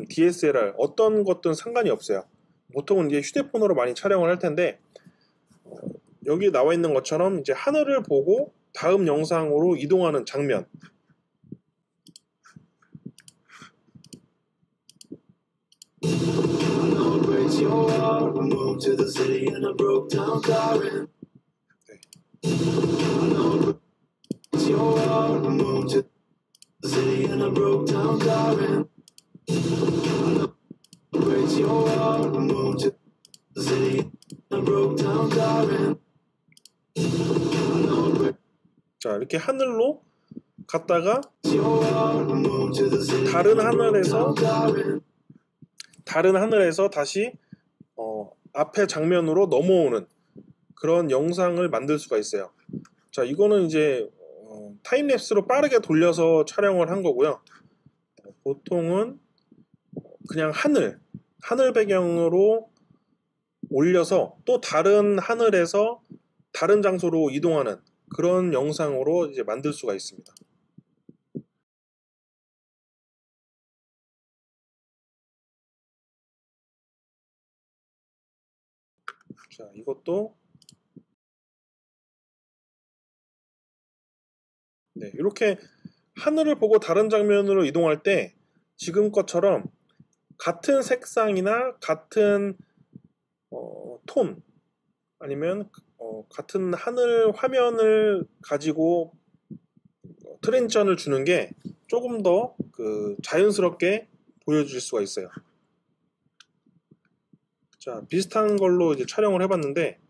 DSLR 어떤 것든 상관이 없어요. 보통은 이제 휴대폰으로 많이 촬영을 할 텐데 여기 나와 있는 것처럼 이제 하늘을 보고 다음 영상으로 이동하는 장면. breaks your heart. Moved to the city in a broke down car. And I know it breaks your heart. Moved to the city in a broke down car. And I know it breaks your heart. Moved to the city in a broke down car. And I know it breaks 자, 이렇게 하늘로 갔다가 your heart. Moved to the city 다른 in a broke 하늘에서 down car. And 다른 하늘에서 다시 앞에 장면으로 넘어오는 그런 영상을 만들 수가 있어요. 자, 이거는 이제 타임랩스로 빠르게 돌려서 촬영을 한 거고요. 보통은 그냥 하늘 배경으로 올려서 또 다른 하늘에서 다른 장소로 이동하는 그런 영상으로 이제 만들 수가 있습니다. 자, 이것도 네, 이렇게 하늘을 보고 다른 장면으로 이동할 때 지금 것처럼 같은 색상이나 같은 톤 아니면 같은 하늘 화면을 가지고 트랜지션을 주는 게 조금 더 자연스럽게 보여줄 수가 있어요. 자, 비슷한 걸로 이제 촬영을 해봤는데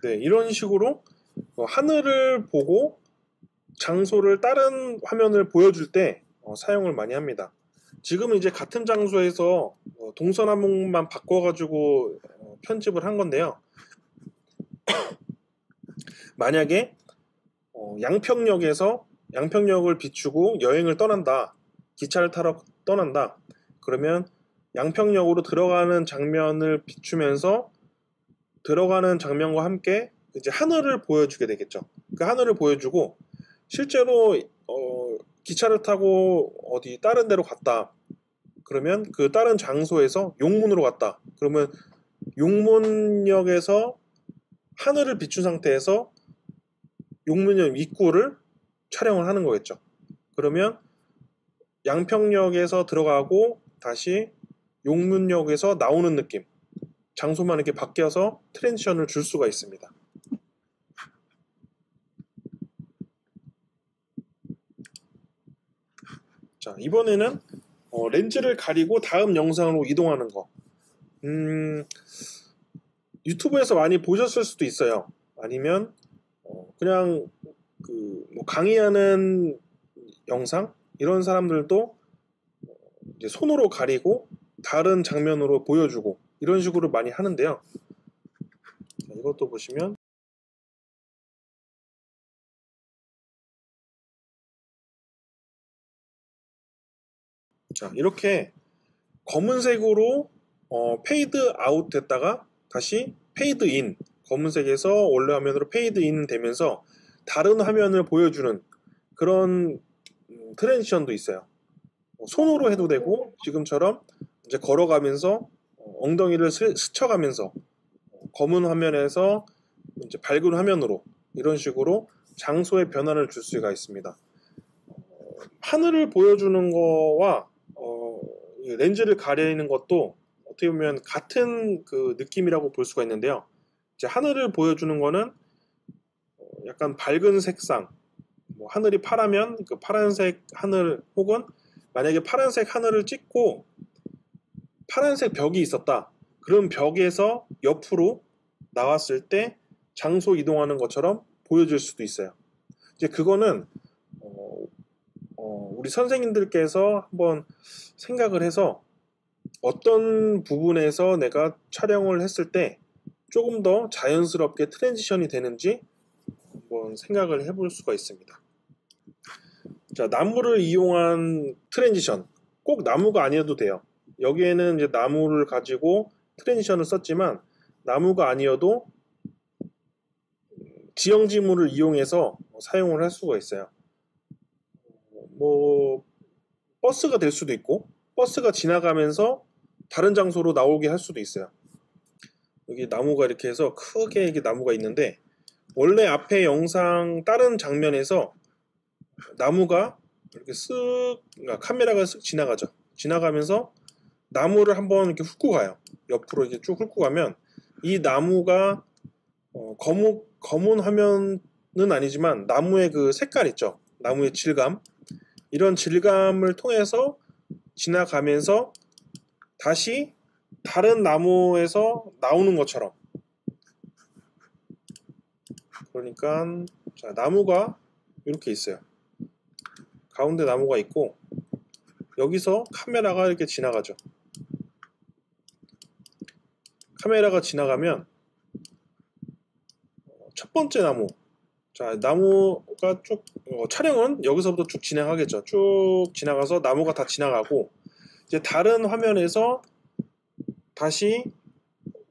네, 이런 식으로 하늘을 보고 장소를 다른 화면을 보여줄 때 사용을 많이 합니다. 지금은 이제 같은 장소에서 동서남북만 바꿔가지고 편집을 한 건데요. 만약에 양평역을 비추고 여행을 떠난다, 기차를 타러 떠난다, 그러면 양평역으로 들어가는 장면을 비추면서 들어가는 장면과 함께 이제 하늘을 보여주게 되겠죠. 그 하늘을 보여주고 실제로 기차를 타고 어디 다른 데로 갔다. 그러면 그 다른 장소에서 용문으로 갔다. 그러면 용문역에서 하늘을 비춘 상태에서 용문역 입구를 촬영을 하는 거겠죠. 그러면 양평역에서 들어가고 다시 용문역에서 나오는 느낌. 장소만 이렇게 바뀌어서 트랜지션을 줄 수가 있습니다. 자, 이번에는 렌즈를 가리고 다음 영상으로 이동하는 거. 유튜브에서 많이 보셨을 수도 있어요. 아니면 그냥 뭐 강의하는 영상 이런 사람들도 이제 손으로 가리고 다른 장면으로 보여주고 이런 식으로 많이 하는데요. 자, 이것도 보시면 자, 이렇게 검은색으로 페이드 아웃 됐다가 다시 페이드 인, 검은색에서 원래 화면으로 페이드 인 되면서 다른 화면을 보여주는 그런 트랜지션도 있어요. 손으로 해도 되고 지금처럼 이제 걸어가면서 엉덩이를 스쳐가면서 검은 화면에서 이제 밝은 화면으로 이런 식으로 장소의 변화를 줄 수가 있습니다. 하늘을 보여주는 거와 렌즈를 가리는 것도 어떻게 보면 같은 그 느낌이라고 볼 수가 있는데요. 이제 하늘을 보여주는 거는 약간 밝은 색상, 뭐 하늘이 파라면 그 파란색 하늘 혹은 만약에 파란색 하늘을 찍고 파란색 벽이 있었다. 그럼 벽에서 옆으로 나왔을 때 장소 이동하는 것처럼 보여줄 수도 있어요. 이제 그거는 우리 선생님들께서 한번 생각을 해서 어떤 부분에서 내가 촬영을 했을 때 조금 더 자연스럽게 트랜지션이 되는지 한번 생각을 해볼 수가 있습니다. 자, 나무를 이용한 트랜지션, 꼭 나무가 아니어도 돼요. 여기에는 이제 나무를 가지고 트랜지션을 썼지만 나무가 아니어도 지형지물을 이용해서 사용을 할 수가 있어요. 뭐 버스가 될 수도 있고 버스가 지나가면서 다른 장소로 나오게 할 수도 있어요. 여기 나무가 이렇게 해서 크게 이게 나무가 있는데, 원래 앞에 영상 다른 장면에서 나무가 이렇게 그러니까 카메라가 쓱 지나가죠. 지나가면서 나무를 한번 이렇게 훑고 가요. 옆으로 이렇게 쭉 훑고 가면 이 나무가 검은 화면은 아니지만 나무의 그 색깔 있죠. 나무의 질감, 이런 질감을 통해서 지나가면서 다시 다른 나무에서 나오는 것처럼. 그러니까 자, 나무가 이렇게 있어요. 가운데 나무가 있고 여기서 카메라가 이렇게 지나가죠. 카메라가 지나가면 첫 번째 나무, 자, 나무가 쭉 촬영은 여기서부터 쭉 진행하겠죠. 쭉 지나가서 나무가 다 지나가고 이제 다른 화면에서 다시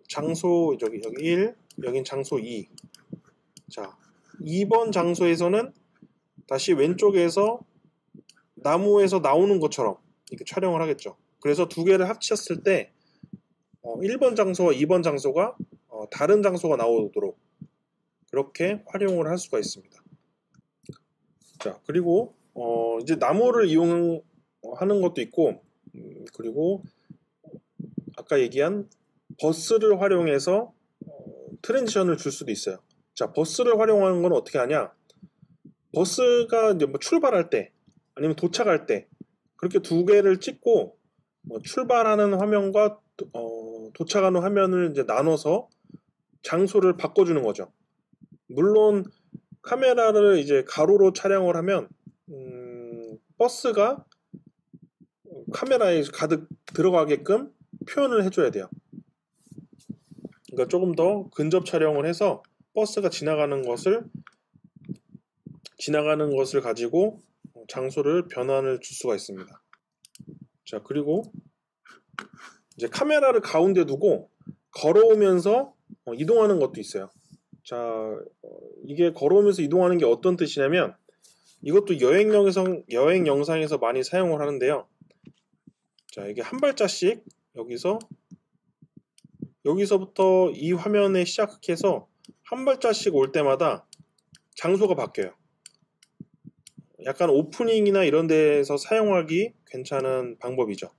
장소 여기 1, 여긴 장소 2. 자, 2번 장소에서는 다시 왼쪽에서 나무에서 나오는 것처럼 이렇게 촬영을 하겠죠. 그래서 두 개를 합쳤을 때 1번 장소와 2번 장소가 다른 장소가 나오도록 그렇게 활용을 할 수가 있습니다. 자, 그리고 이제 나무를 이용하는 것도 있고, 그리고 아까 얘기한 버스를 활용해서 트랜지션을 줄 수도 있어요. 자, 버스를 활용하는 건 어떻게 하냐? 버스가 이제 뭐 출발할 때 아니면 도착할 때 그렇게 두 개를 찍고 출발하는 화면과 도착하는 화면을 이제 나눠서 장소를 바꿔주는 거죠. 물론 카메라를 이제 가로로 촬영을 하면 버스가 카메라에 가득 들어가게끔 표현을 해줘야 돼요. 그러니까 조금 더 근접 촬영을 해서 버스가 지나가는 것을 가지고 장소를 변환을 줄 수가 있습니다. 자, 그리고 이제 카메라를 가운데 두고 걸어오면서 이동하는 것도 있어요. 자, 이게 걸어오면서 이동하는 게 어떤 뜻이냐면 이것도 여행 영상에서 많이 사용을 하는데요. 자, 이게 한 발자씩 여기서부터 이 화면에 시작해서 한 발자씩 올 때마다 장소가 바뀌어요. 약간 오프닝이나 이런 데서 사용하기 괜찮은 방법이죠.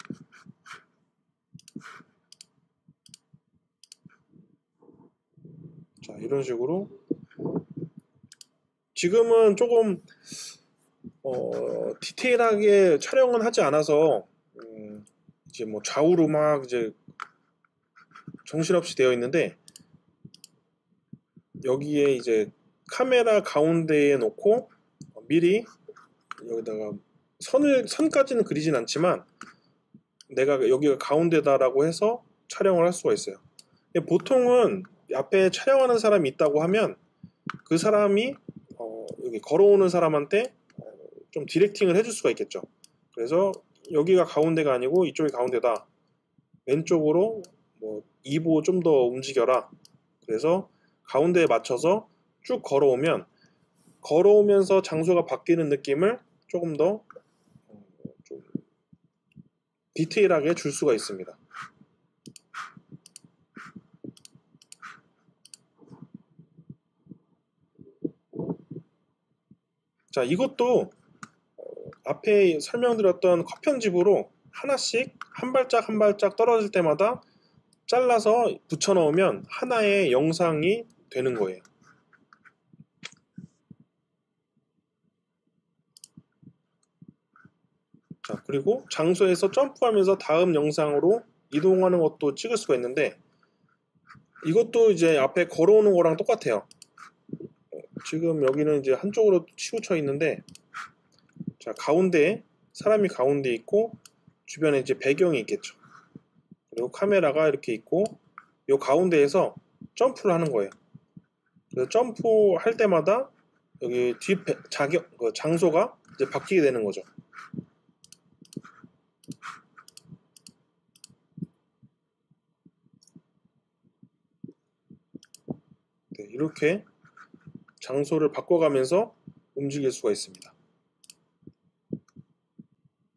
자, 이런 식으로 지금은 조금 디테일하게 촬영은 하지 않아서 이제 뭐 좌우로 막 이제 정신없이 되어 있는데, 여기에 이제 카메라 가운데에 놓고 미리 여기다가 선까지는 그리진 않지만 내가 여기가 가운데다라고 해서 촬영을 할 수가 있어요. 보통은 앞에 촬영하는 사람이 있다고 하면 그 사람이 여기 걸어오는 사람한테 좀 디렉팅을 해줄 수가 있겠죠. 그래서 여기가 가운데가 아니고 이쪽이 가운데다, 왼쪽으로 뭐 2보 좀 더 움직여라. 그래서 가운데에 맞춰서 쭉 걸어오면서 장소가 바뀌는 느낌을 조금 더 좀 디테일하게 줄 수가 있습니다. 자, 이것도 앞에 설명드렸던 컷 편집으로 하나씩 한 발짝 한 발짝 떨어질 때마다 잘라서 붙여 넣으면 하나의 영상이 되는 거예요. 자, 그리고 장소에서 점프하면서 다음 영상으로 이동하는 것도 찍을 수가 있는데, 이것도 이제 앞에 걸어오는 거랑 똑같아요. 지금 여기는 이제 한쪽으로 치우쳐 있는데, 자, 사람이 가운데 있고 주변에 이제 배경이 있겠죠. 그리고 카메라가 이렇게 있고 이 가운데에서 점프를 하는 거예요. 그래서 점프할 때마다 여기 장소가 이제 바뀌게 되는 거죠. 네, 이렇게 장소를 바꿔가면서 움직일 수가 있습니다.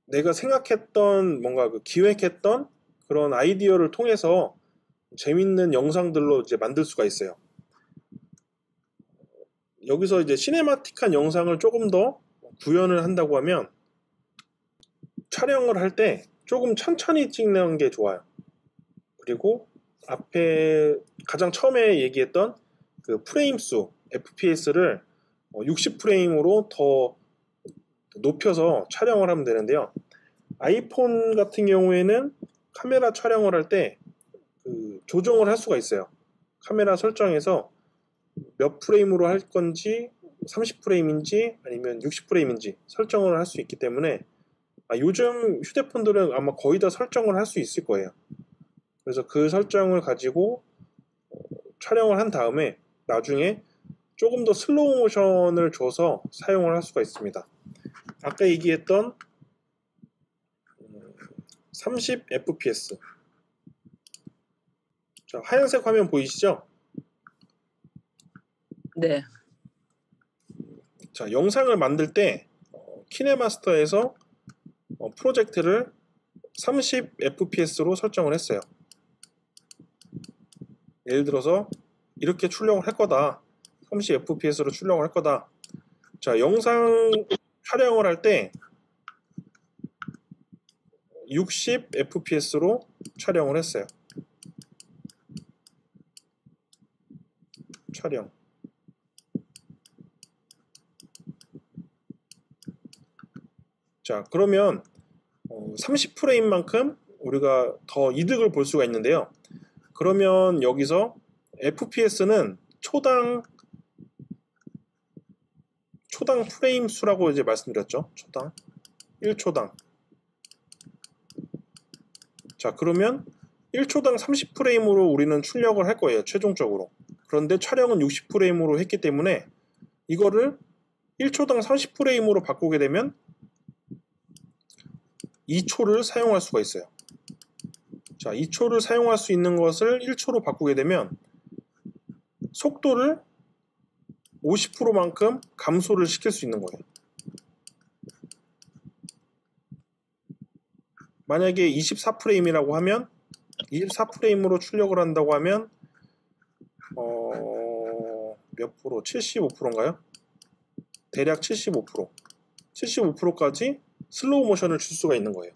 내가 생각했던 뭔가 기획했던 그런 아이디어를 통해서 재밌는 영상들로 이제 만들 수가 있어요. 여기서 이제 시네마틱한 영상을 조금 더 구현을 한다고 하면 촬영을 할 때 조금 천천히 찍는 게 좋아요. 그리고 앞에 가장 처음에 얘기했던 그 프레임 수 FPS를 60프레임으로 더 높여서 촬영을 하면 되는데요. 아이폰 같은 경우에는 카메라 촬영을 할 때 그 조정을 할 수가 있어요. 카메라 설정에서 몇 프레임으로 할 건지 30프레임인지 아니면 60프레임인지 설정을 할 수 있기 때문에 요즘 휴대폰들은 아마 거의 다 설정을 할 수 있을 거예요. 그래서 그 설정을 가지고 촬영을 한 다음에 나중에 조금 더 슬로우 모션을 줘서 사용을 할 수가 있습니다. 아까 얘기했던 30fps. 자, 하얀색 화면 보이시죠? 네. 자, 영상을 만들 때 키네마스터에서 프로젝트를 30fps로 설정을 했어요. 예를 들어서 이렇게 출력을 할 거다. 30fps로 출력을 할 거다. 자, 영상 촬영을 할 때 60fps로 촬영을 했어요. 촬영. 자, 그러면 30프레임만큼 우리가 더 이득을 볼 수가 있는데요. 그러면 여기서 FPS는 초당 프레임 수라고 이제 말씀드렸죠. 초당 1초당. 자, 그러면 1초당 30프레임으로 우리는 출력을 할 거예요. 최종적으로. 그런데 촬영은 60프레임으로 했기 때문에 이거를 1초당 30프레임으로 바꾸게 되면 2초를 사용할 수가 있어요. 자, 2초를 사용할 수 있는 것을 1초로 바꾸게 되면 속도를 50%만큼 감소를 시킬 수 있는 거예요. 만약에 24프레임이라고 하면 24프레임으로 출력을 한다고 하면 몇 프로? 75%인가요? 대략 75%. 75%까지 슬로우 모션을 줄 수가 있는 거예요.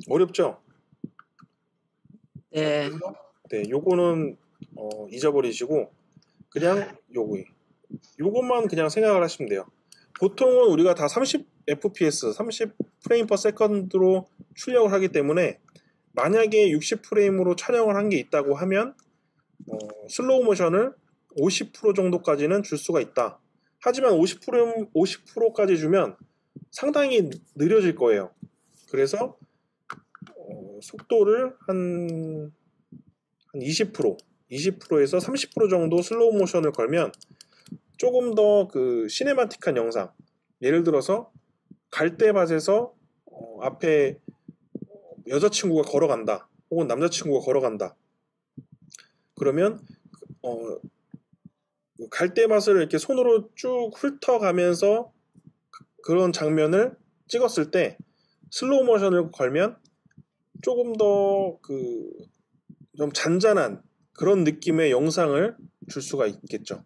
어렵죠? 네. 네, 요거는 잊어버리시고 그냥 요것만 그냥 생각을 하시면 돼요. 보통은 우리가 다 30fps, 30프레임 per second로 출력을 하기 때문에 만약에 60프레임으로 촬영을 한 게 있다고 하면 슬로우 모션을 50% 정도까지는 줄 수가 있다. 하지만 50%까지 주면 상당히 느려질 거예요. 그래서 속도를 한 20%에서 30% 정도 슬로우 모션을 걸면 조금 더 그 시네마틱한 영상, 예를 들어서 갈대밭에서 앞에 여자친구가 걸어간다 혹은 남자친구가 걸어간다. 그러면 갈대밭을 이렇게 손으로 쭉 훑어가면서 그런 장면을 찍었을 때 슬로우 모션을 걸면 조금 더 좀 잔잔한 그런 느낌의 영상을 줄 수가 있겠죠.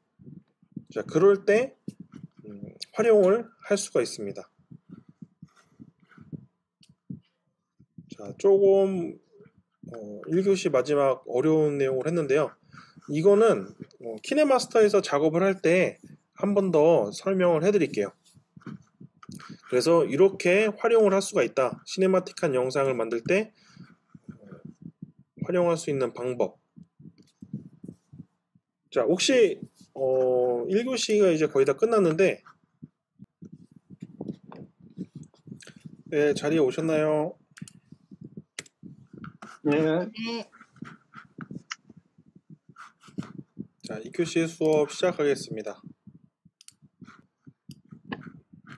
자, 그럴 때 활용을 할 수가 있습니다. 자, 조금 1교시 마지막 어려운 내용을 했는데요. 이거는 키네마스터에서 작업을 할 때 한 번 더 설명을 해드릴게요. 그래서 이렇게 활용을 할 수가 있다. 시네마틱한 영상을 만들 때 활용할 수 있는 방법. 자, 혹시 1교시가 이제 거의 다 끝났는데 네, 자리에 오셨나요? 네. 네. 자, 2교시 수업 시작하겠습니다.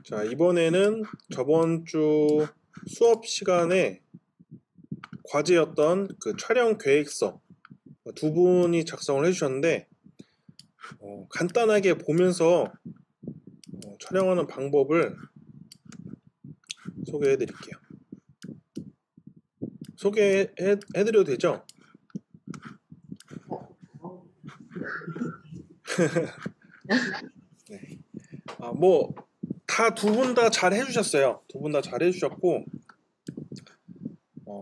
자, 이번에는 저번 주 수업 시간에 과제였던 그 촬영 계획서 두 분이 작성을 해주셨는데 간단하게 보면서 촬영하는 방법을 소개해 드릴게요. 소개해드려도 되죠? 네. 뭐 다 두 분 다 잘 해주셨어요. 두 분 다 잘 해주셨고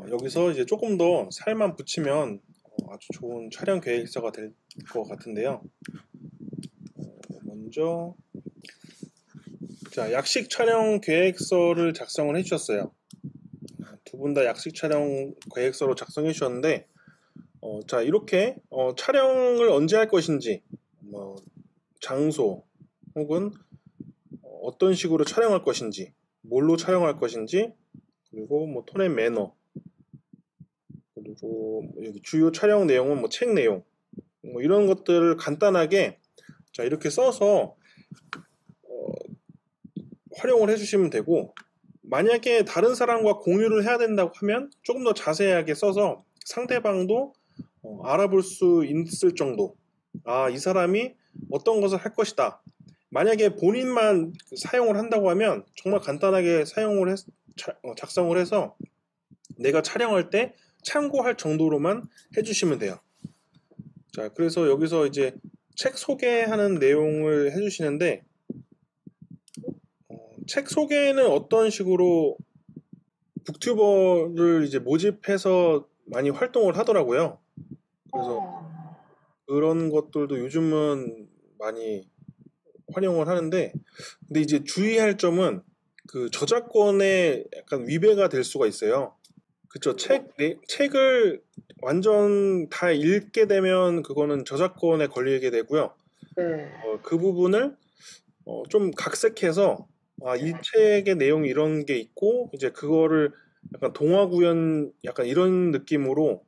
여기서 이제 조금 더 살만 붙이면 아주 좋은 촬영 계획서가 될 것 같은데요. 먼저 자, 약식 촬영 계획서를 작성을 해주셨어요. 두 분 다 약식 촬영 계획서로 작성해 주셨는데 자, 이렇게 촬영을 언제 할 것인지, 뭐 장소 혹은 어떤 식으로 촬영할 것인지, 뭘로 촬영할 것인지, 그리고 뭐 톤 앤 매너, 그리고 여기 주요 촬영 내용은 뭐 책 내용, 뭐 이런 것들을 간단하게 자, 이렇게 써서 활용을 해주시면 되고, 만약에 다른 사람과 공유를 해야 된다고 하면 조금 더 자세하게 써서 상대방도 알아볼 수 있을 정도, 이 사람이 어떤 것을 할 것이다. 만약에 본인만 사용을 한다고 하면 정말 간단하게 작성을 해서 내가 촬영할 때 참고할 정도로만 해주시면 돼요. 자, 그래서 여기서 이제 책 소개하는 내용을 해주시는데, 책 소개는 어떤 식으로 북튜버를 이제 모집해서 많이 활동을 하더라고요. 그래서 그런 것들도 요즘은 많이 활용을 하는데, 근데 이제 주의할 점은 그 저작권에 약간 위배가 될 수가 있어요. 그쵸? 책을 완전 다 읽게 되면 그거는 저작권에 걸리게 되고요. 네. 그 부분을 좀 각색해서 이 책의 내용이 이런 게 있고 이제 그거를 약간 동화구연 약간 이런 느낌으로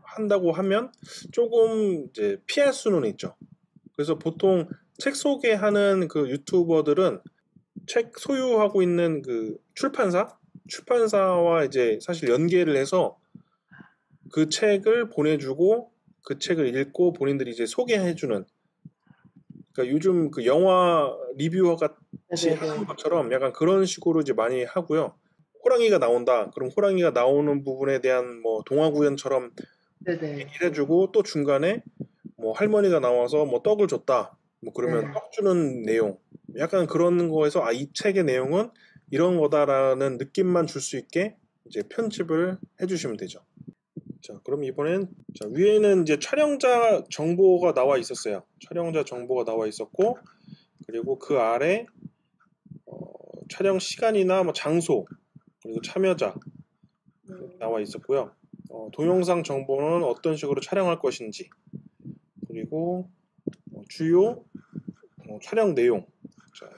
한다고 하면 조금 이제 피할 수는 있죠. 그래서 보통 책 소개하는 그 유튜버들은 책 소유하고 있는 그 출판사와 이제 사실 연계를 해서 그 책을 보내주고 그 책을 읽고 본인들이 이제 소개해주는, 그러니까 요즘 그 영화 리뷰어 같이 하는 것처럼 약간 그런 식으로 이제 많이 하고요. 호랑이가 나온다. 그럼 호랑이가 나오는 부분에 대한 뭐 동화구연처럼 네네. 얘기를 해주고 또 중간에 뭐 할머니가 나와서 뭐 떡을 줬다. 뭐 그러면 네. 떡 주는 내용. 약간 그런 거에서 이 책의 내용은 이런 거다라는 느낌만 줄 수 있게 이제 편집을 해주시면 되죠. 자, 그럼 이번엔 자, 위에는 이제 촬영자 정보가 나와 있었어요. 촬영자 정보가 나와 있었고, 그리고 그 아래 촬영 시간이나 뭐 장소, 그리고 참여자 나와 있었고요. 동영상 정보는 어떤 식으로 촬영할 것인지, 그리고 주요 촬영 내용. 자,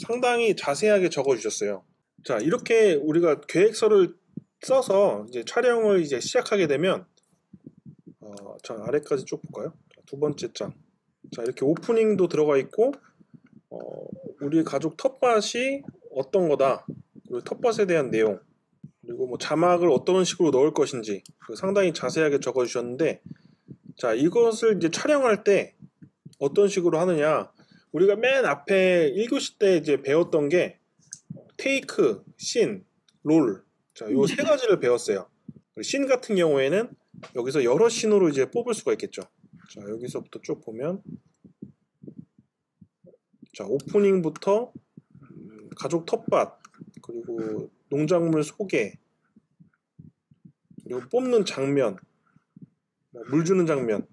상당히 자세하게 적어 주셨어요. 자, 이렇게 우리가 계획서를 써서 이제 촬영을 이제 시작하게 되면 자, 아래까지 쭉 볼까요? 두 번째 장. 자, 이렇게 오프닝도 들어가 있고 우리 가족 텃밭이 어떤 거다. 그리고 텃밭에 대한 내용. 그리고 뭐 자막을 어떤 식으로 넣을 것인지 상당히 자세하게 적어 주셨는데, 자, 이것을 이제 촬영할 때 어떤 식으로 하느냐. 우리가 맨 앞에 1교시 때 이제 배웠던 게 테이크, 씬, 롤. 자, 요 세 가지를 배웠어요. 씬 같은 경우에는 여기서 여러 씬으로 이제 뽑을 수가 있겠죠. 자, 여기서부터 쭉 보면 자, 오프닝부터 가족 텃밭, 그리고 농작물 소개, 그리고 뽑는 장면, 물 주는 장면,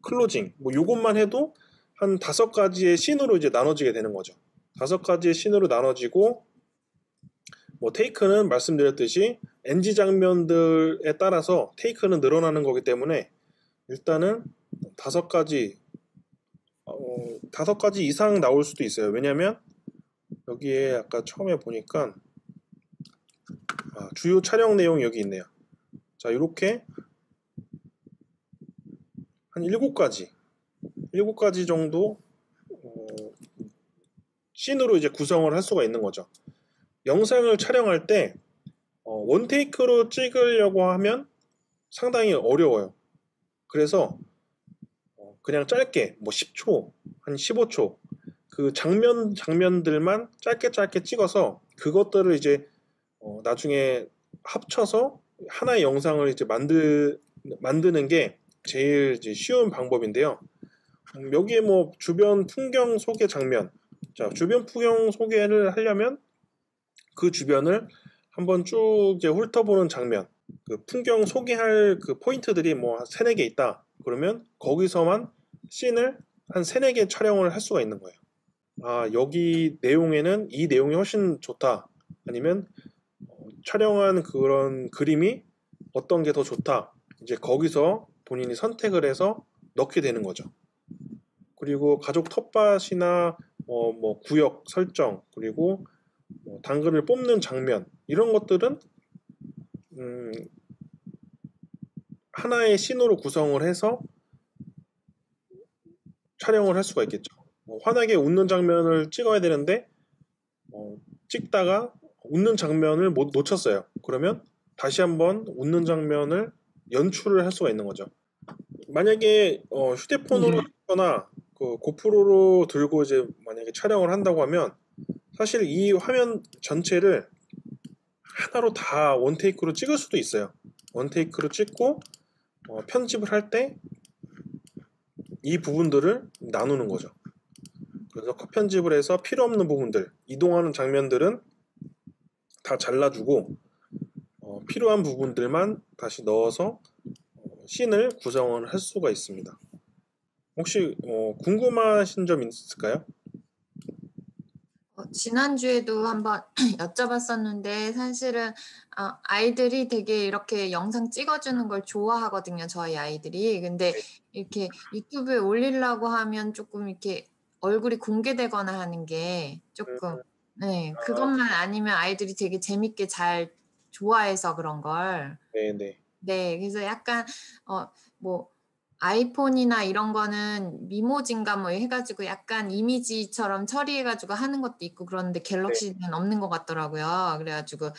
클로징, 뭐 요것만 해도 한 5가지의 씬으로 이제 나눠지게 되는 거죠. 5가지의 씬으로 나눠지고, 뭐 테이크는 말씀드렸듯이 NG 장면들에 따라서 테이크는 늘어나는 거기 때문에 일단은 5가지 5가지 이상 나올 수도 있어요. 왜냐면 여기에 아까 처음에 보니까 주요 촬영 내용이 여기 있네요. 자, 이렇게 한 7가지 정도 씬으로 이제 구성을 할 수가 있는 거죠. 영상을 촬영할 때 원테이크로 찍으려고 하면 상당히 어려워요. 그래서 그냥 짧게 뭐 10초, 한 15초 그 장면들만 짧게 찍어서 그것들을 이제 나중에 합쳐서 하나의 영상을 이제 만드는 게 제일 이제 쉬운 방법인데요. 여기에 뭐 주변 풍경 소개 장면, 자, 주변 풍경 소개를 하려면 그 주변을 한번 쭉 이제 훑어보는 장면, 그 풍경 소개할 그 포인트들이 뭐 한 3-4개 있다. 그러면 거기서만 씬을 한 3-4개 촬영을 할 수가 있는 거예요. 아, 여기 내용에는 이 내용이 훨씬 좋다. 아니면 촬영한 그런 그림이 어떤 게 더 좋다. 이제 거기서 본인이 선택을 해서 넣게 되는 거죠. 그리고 가족 텃밭이나 뭐 구역 설정, 그리고 당근을 뽑는 장면, 이런 것들은 하나의 씬으로 구성을 해서 촬영을 할 수가 있겠죠. 환하게 웃는 장면을 찍어야 되는데 찍다가 웃는 장면을 놓쳤어요. 그러면 다시 한번 웃는 장면을 연출을 할 수가 있는 거죠. 만약에 휴대폰으로 찍거나 그 고프로로 들고 이제 만약에 촬영을 한다고 하면 사실 이 화면 전체를 하나로 다 원테이크로 찍을 수도 있어요. 원테이크로 찍고 편집을 할 때 이 부분들을 나누는 거죠. 그래서 컷 편집을 해서 필요 없는 부분들, 이동하는 장면들은 다 잘라주고 필요한 부분들만 다시 넣어서 씬을 구성을 할 수가 있습니다. 혹시 궁금하신 점 있을까요? 지난주에도 한번 여쭤봤었는데 사실은 아이들이 되게 이렇게 영상 찍어주는 걸 좋아하거든요. 저희 아이들이. 근데 이렇게 유튜브에 올리려고 하면 조금 이렇게 얼굴이 공개되거나 하는 게 조금 네, 그것만 아니면 아이들이 되게 재밌게 잘 좋아해서 그런 걸. 네네. 네, 그래서 약간 뭐 아이폰이나 이런 거는 미모진가 뭐 해가지고 약간 이미지처럼 처리해가지고 하는 것도 있고 그런데 갤럭시는 없는 것 같더라고요. 그래가지고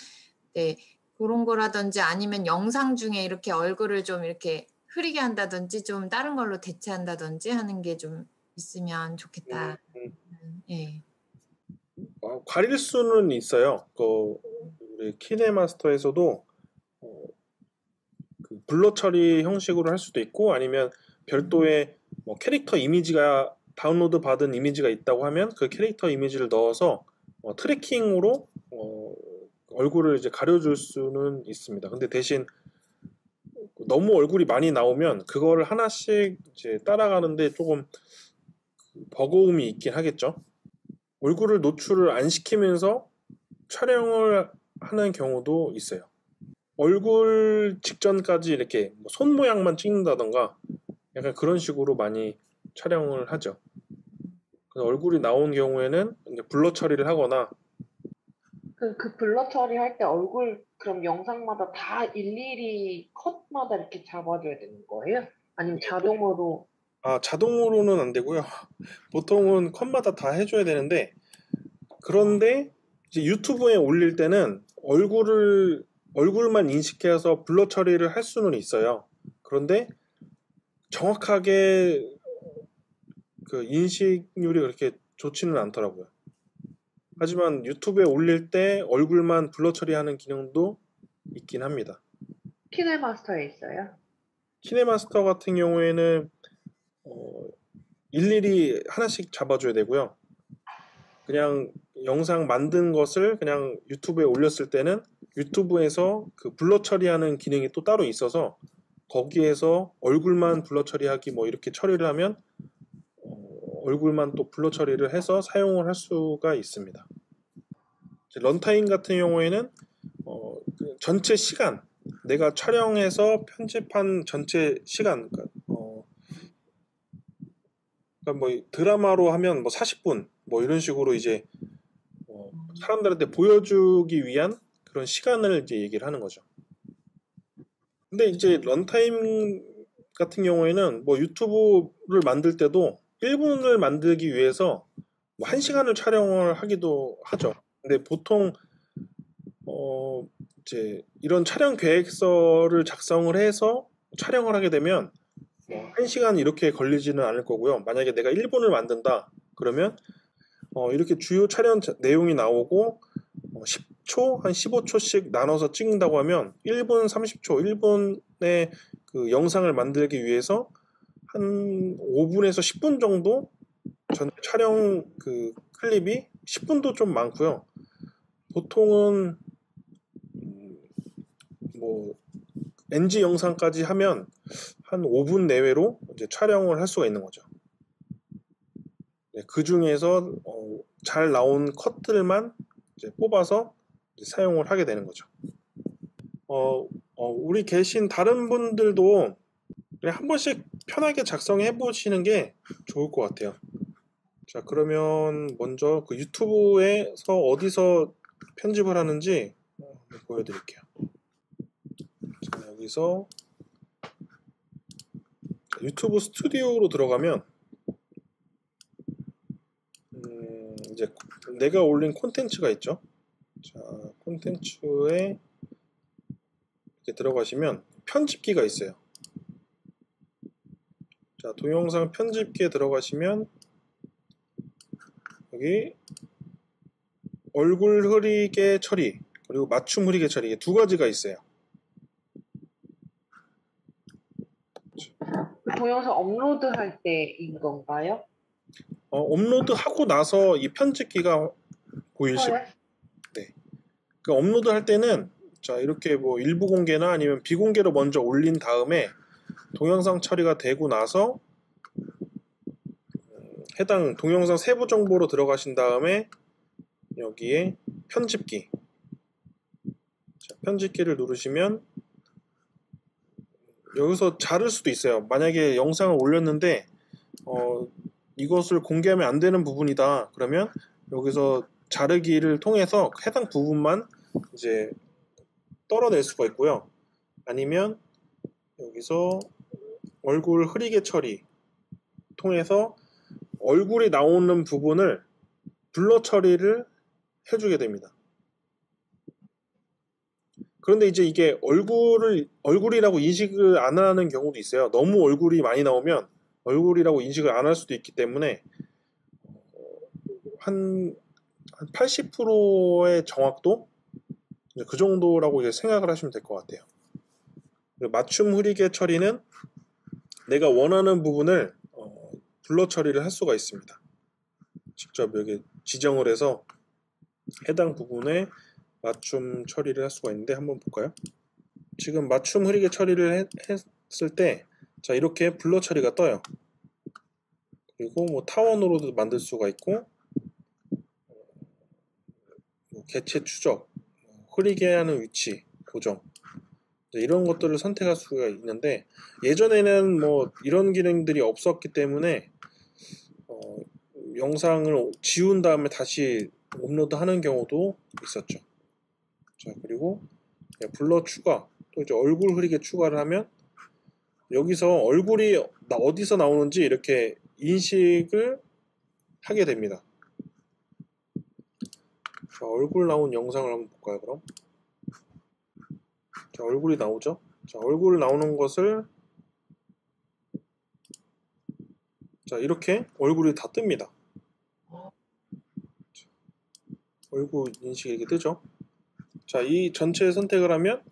네, 그런 거라든지 아니면 영상 중에 이렇게 얼굴을 좀 이렇게 흐리게 한다든지 좀 다른 걸로 대체한다든지 하는 게 좀 있으면 좋겠다. 예. 가릴 수는 있어요. 우리 키네마스터에서도 그 블러 처리 형식으로 할 수도 있고 아니면 별도의 뭐 캐릭터 이미지가 다운로드 받은 이미지가 있다고 하면 그 캐릭터 이미지를 넣어서 트래킹으로 얼굴을 이제 가려줄 수는 있습니다. 근데 대신 너무 얼굴이 많이 나오면 그거를 하나씩 이제 따라가는데 조금 버거움이 있긴 하겠죠. 얼굴을 노출을 안 시키면서 촬영을 하는 경우도 있어요. 얼굴 직전까지 이렇게 손 모양만 찍는다던가 약간 그런 식으로 많이 촬영을 하죠. 그래서 얼굴이 나온 경우에는 이제 블러 처리를 하거나 그 블러 처리할 때 얼굴 그럼 영상마다 다 일일이 컷마다 이렇게 잡아줘야 되는 거예요? 아니면 자동으로? 자동으로는 안 되고요. 보통은 컷마다 다 해줘야 되는데 그런데 이제 유튜브에 올릴 때는 얼굴만 인식해서 블러 처리를 할 수는 있어요. 그런데 정확하게 그 인식률이 그렇게 좋지는 않더라고요. 하지만 유튜브에 올릴 때 얼굴만 블러 처리하는 기능도 있긴 합니다. 키네마스터에 있어요? 키네마스터 같은 경우에는 일일이 하나씩 잡아줘야 되고요. 그냥 영상 만든 것을 그냥 유튜브에 올렸을 때는 유튜브에서 그 블러 처리하는 기능이 또 따로 있어서 거기에서 얼굴만 블러 처리하기 뭐 이렇게 처리를 하면 얼굴만 또 블러 처리를 해서 사용을 할 수가 있습니다. 런타임 같은 경우에는 전체 시간, 내가 촬영해서 편집한 전체 시간, 그러니까 뭐 드라마로 하면 뭐 40분 뭐 이런 식으로 이제 사람들한테 보여주기 위한 그런 시간을 이제 얘기를 하는 거죠. 근데 이제 런타임 같은 경우에는 뭐 유튜브를 만들 때도 1분을 만들기 위해서 뭐 1시간을 촬영을 하기도 하죠. 근데 보통 이제 이런 촬영 계획서를 작성을 해서 촬영을 하게 되면 1시간 이렇게 걸리지는 않을 거고요. 만약에 내가 1분을 만든다 그러면 이렇게 주요 촬영 내용이 나오고 초, 한 15초씩 나눠서 찍는다고 하면 1분 30초, 1분의 그 영상을 만들기 위해서 한 5분에서 10분 정도 전 촬영 그 클립이 10분도 좀 많고요. 보통은 뭐 NG 영상까지 하면 한 5분 내외로 이제 촬영을 할 수가 있는 거죠. 네, 그 중에서 잘 나온 컷들만 이제 뽑아서 이제 사용을 하게 되는 거죠. 우리 계신 다른 분들도 그냥 한 번씩 편하게 작성해 보시는 게 좋을 것 같아요. 자, 그러면 먼저 그 유튜브에서 어디서 편집을 하는지 보여드릴게요. 자, 여기서 유튜브 스튜디오로 들어가면 이제 내가 올린 콘텐츠가 있죠. 자, 콘텐츠에 이렇게 들어가시면 편집기가 있어요. 자, 동영상 편집기에 들어가시면 여기 얼굴 흐리게 처리 그리고 맞춤 흐리게 처리 두 가지가 있어요. 동영상 업로드할 때인 건가요? 업로드하고 나서 이 편집기가 보이시죠? 네. 그 업로드할 때는 자, 이렇게 뭐 일부 공개나 아니면 비공개로 먼저 올린 다음에 동영상 처리가 되고 나서 해당 동영상 세부 정보로 들어가신 다음에 여기에 편집기, 자, 편집기를 누르시면 여기서 자를 수도 있어요. 만약에 영상을 올렸는데 이것을 공개하면 안 되는 부분이다 그러면 여기서 자르기를 통해서 해당 부분만 이제 떨어낼 수가 있고요. 아니면 여기서 얼굴 흐리게 처리 통해서 얼굴이 나오는 부분을 블러 처리를 해주게 됩니다. 그런데 이제 이게 얼굴이라고 인식을 안 하는 경우도 있어요. 너무 얼굴이 많이 나오면 얼굴이라고 인식을 안 할 수도 있기 때문에 한 80%의 정확도 그 정도라고 이제 생각을 하시면 될 것 같아요. 맞춤 흐리게 처리는 내가 원하는 부분을 블러 처리를 할 수가 있습니다. 직접 여기 지정을 해서 해당 부분에 맞춤 처리를 할 수가 있는데 한번 볼까요? 지금 맞춤 흐리게 처리를 했을 때 자, 이렇게 블러 처리가 떠요. 그리고 뭐 타원으로도 만들 수가 있고 개체 추적, 흐리게 하는 위치 고정 이런 것들을 선택할 수가 있는데 예전에는 뭐 이런 기능들이 없었기 때문에 영상을 지운 다음에 다시 업로드하는 경우도 있었죠. 자, 그리고 블러 추가, 또 이제 얼굴 흐리게 추가를 하면 여기서 얼굴이 어디서 나오는지 이렇게 인식을 하게 됩니다. 자, 얼굴 나온 영상을 한번 볼까요, 그럼? 자, 얼굴이 나오죠? 자, 얼굴 나오는 것을 자, 이렇게 얼굴이 다 뜹니다. 얼굴 인식이 이렇게 뜨죠? 자, 이 전체 선택을 하면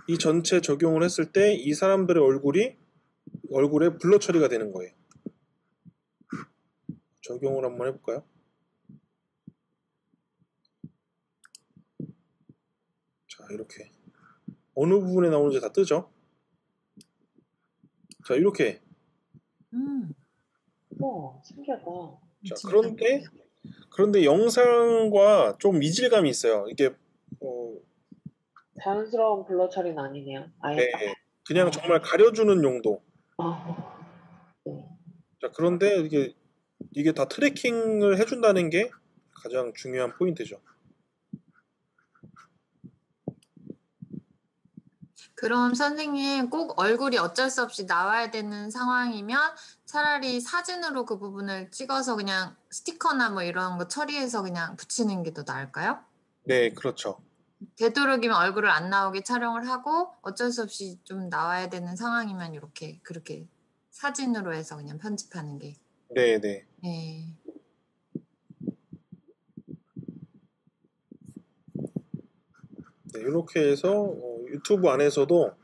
이 전체 적용을 했을 때 이 사람들의 얼굴에 블러 처리가 되는 거예요. 적용을 한번 해볼까요? 자, 이렇게 어느 부분에 나오는지 다 뜨죠? 자, 이렇게 우와, 신기하다. 자, 그런데 영상과 좀 이질감이 있어요. 이게 자연스러운 블러 처리는 아니네요. 아예 네, 그냥 정말 가려주는 용도. 네. 자, 그런데 이게 다 트래킹을 해준다는 게 가장 중요한 포인트죠. 그럼 선생님 꼭 얼굴이 어쩔 수 없이 나와야 되는 상황이면 차라리 사진으로 그 부분을 찍어서 그냥 스티커나 뭐 이런 거 처리해서 그냥 붙이는 게 더 나을까요? 네, 그렇죠. 되도록이면 얼굴을 안 나오게 촬영을 하고 어쩔 수 없이 좀 나와야 되는 상황이면 그렇게 사진으로 해서 그냥 편집하는 게. 네, 네. 네. 이렇게 해서 유튜브 안에서도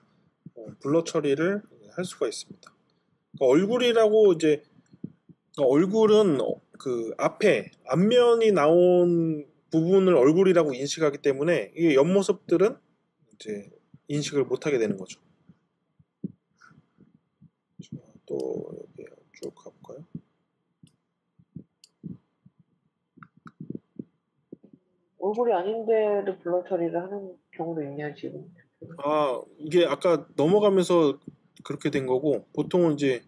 블러 처리를 할 수가 있습니다. 그러니까 얼굴이라고 이제 얼굴은 그 앞면이 나온 부분을 얼굴이라고 인식하기 때문에 이 옆모습들은 이제 인식을 못하게 되는 거죠. 자, 또 여기 쭉 가볼까요? 얼굴이 아닌데도 블러 처리를 하는 경우도 있네요, 지금. 이게 아까 넘어가면서 그렇게 된 거고, 보통은 이제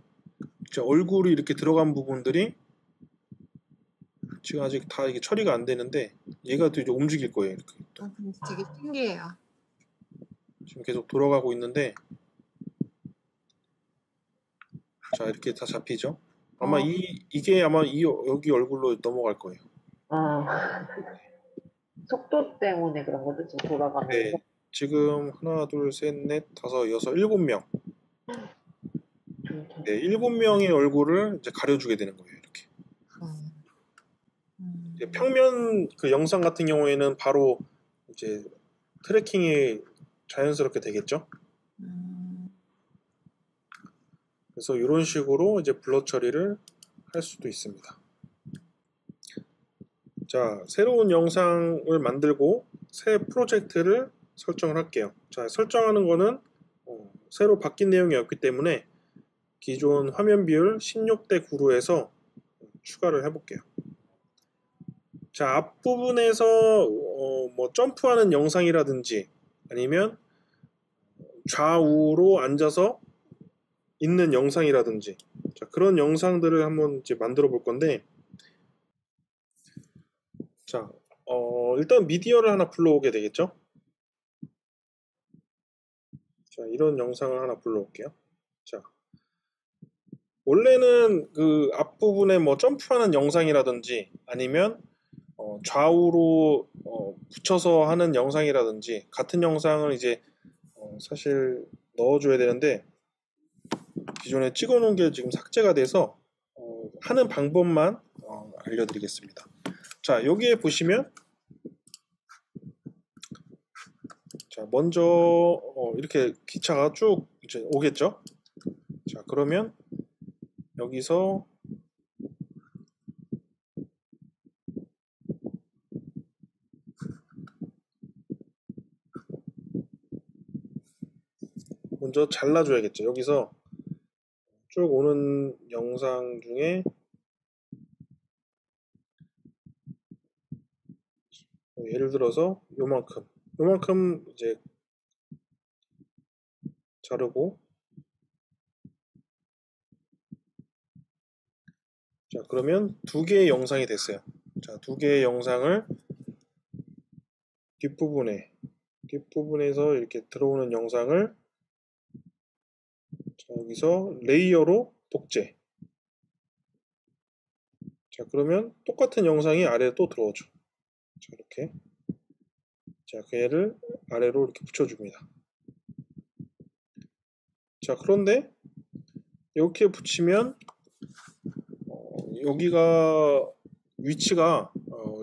얼굴이 이렇게 들어간 부분들이 지금 아직 다 이게 처리가 안 되는데 얘가 또 이제 움직일 거예요. 이렇게 또. 근데 되게 신기해요. 지금 계속 돌아가고 있는데, 자 이렇게 다 잡히죠. 아마 이게 아마 여기 얼굴로 넘어갈 거예요. 속도 때문에 그런 거죠, 지금 돌아가는 네, 거. 지금 하나, 둘, 셋, 넷, 다섯, 여섯, 7명. 네, 7명의 얼굴을 이제 가려주게 되는 거예요. 이렇게. 이제 평면 그 영상 같은 경우에는 바로 이제 트래킹이 자연스럽게 되겠죠. 그래서 이런 식으로 이제 블러 처리를 할 수도 있습니다. 자, 새로운 영상을 만들고 새 프로젝트를 설정을 할게요. 자, 설정하는 거는 새로 바뀐 내용이었기 때문에 기존 화면 비율 16대 9로 해서 추가를 해볼게요. 자, 앞부분에서 뭐 점프하는 영상이라든지 아니면 좌우로 앉아서 있는 영상이라든지, 자, 그런 영상들을 한번 이제 만들어 볼 건데, 자, 일단 미디어를 하나 불러오게 되겠죠. 자, 이런 영상을 하나 불러올게요. 자, 원래는 그 앞부분에 뭐 점프하는 영상이라든지 아니면 좌우로 붙여서 하는 영상이라든지 같은 영상을 이제 사실 넣어줘야 되는데, 기존에 찍어놓은 게 지금 삭제가 돼서 하는 방법만 알려드리겠습니다. 자, 여기에 보시면, 자, 먼저 이렇게 기차가 쭉 이제 오겠죠. 자, 그러면 여기서 먼저 잘라줘야겠죠. 여기서 쭉 오는 영상 중에 예를 들어서 요만큼 이제 자르고, 자, 그러면 2개의 영상이 됐어요. 자, 2개의 영상을 뒷부분에서 이렇게 들어오는 영상을, 자, 여기서 레이어로 복제. 자, 그러면 똑같은 영상이 아래에 또 들어오죠. 자, 이렇게. 자, 얘를 아래로 이렇게 붙여줍니다. 자, 그런데 이렇게 붙이면 여기가 위치가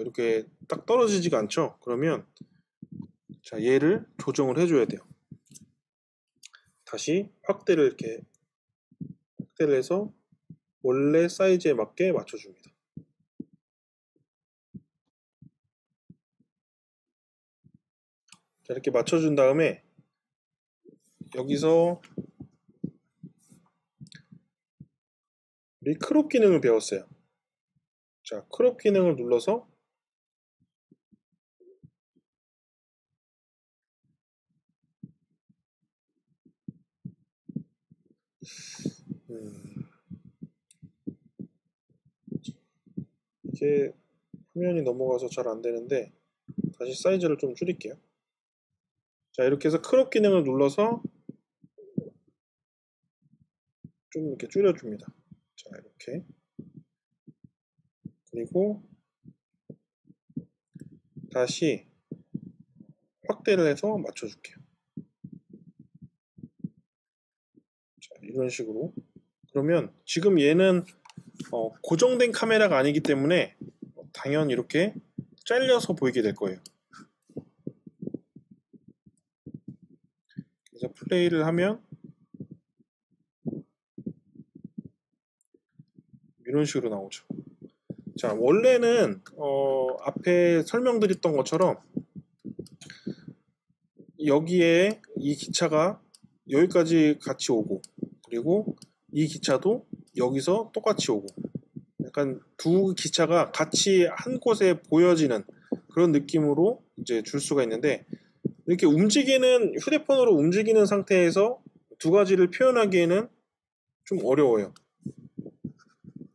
이렇게 딱 떨어지지가 않죠. 그러면 자, 얘를 조정을 해줘야 돼요. 다시 확대를 해서 원래 사이즈에 맞게 맞춰줍니다. 자, 이렇게 맞춰준 다음에 여기서 우리 크롭 기능을 배웠어요. 자, 크롭 기능을 눌러서 이게 화면이 넘어가서 잘 안되는데 다시 사이즈를 좀 줄일게요. 자, 이렇게 해서 크롭 기능을 눌러서 좀 이렇게 줄여줍니다. 자, 이렇게. 그리고 다시 확대를 해서 맞춰줄게요. 자, 이런 식으로. 그러면 지금 얘는 고정된 카메라가 아니기 때문에 당연히 이렇게 잘려서 보이게 될 거예요. 플레이를 하면 이런 식으로 나오죠. 자, 원래는 앞에 설명드렸던 것처럼 여기에 이 기차가 여기까지 같이 오고, 그리고 이 기차도 여기서 똑같이 오고, 약간 두 기차가 같이 한 곳에 보여지는 그런 느낌으로 이제 줄 수가 있는데, 이렇게 움직이는, 휴대폰으로 움직이는 상태에서 두 가지를 표현하기에는 좀 어려워요.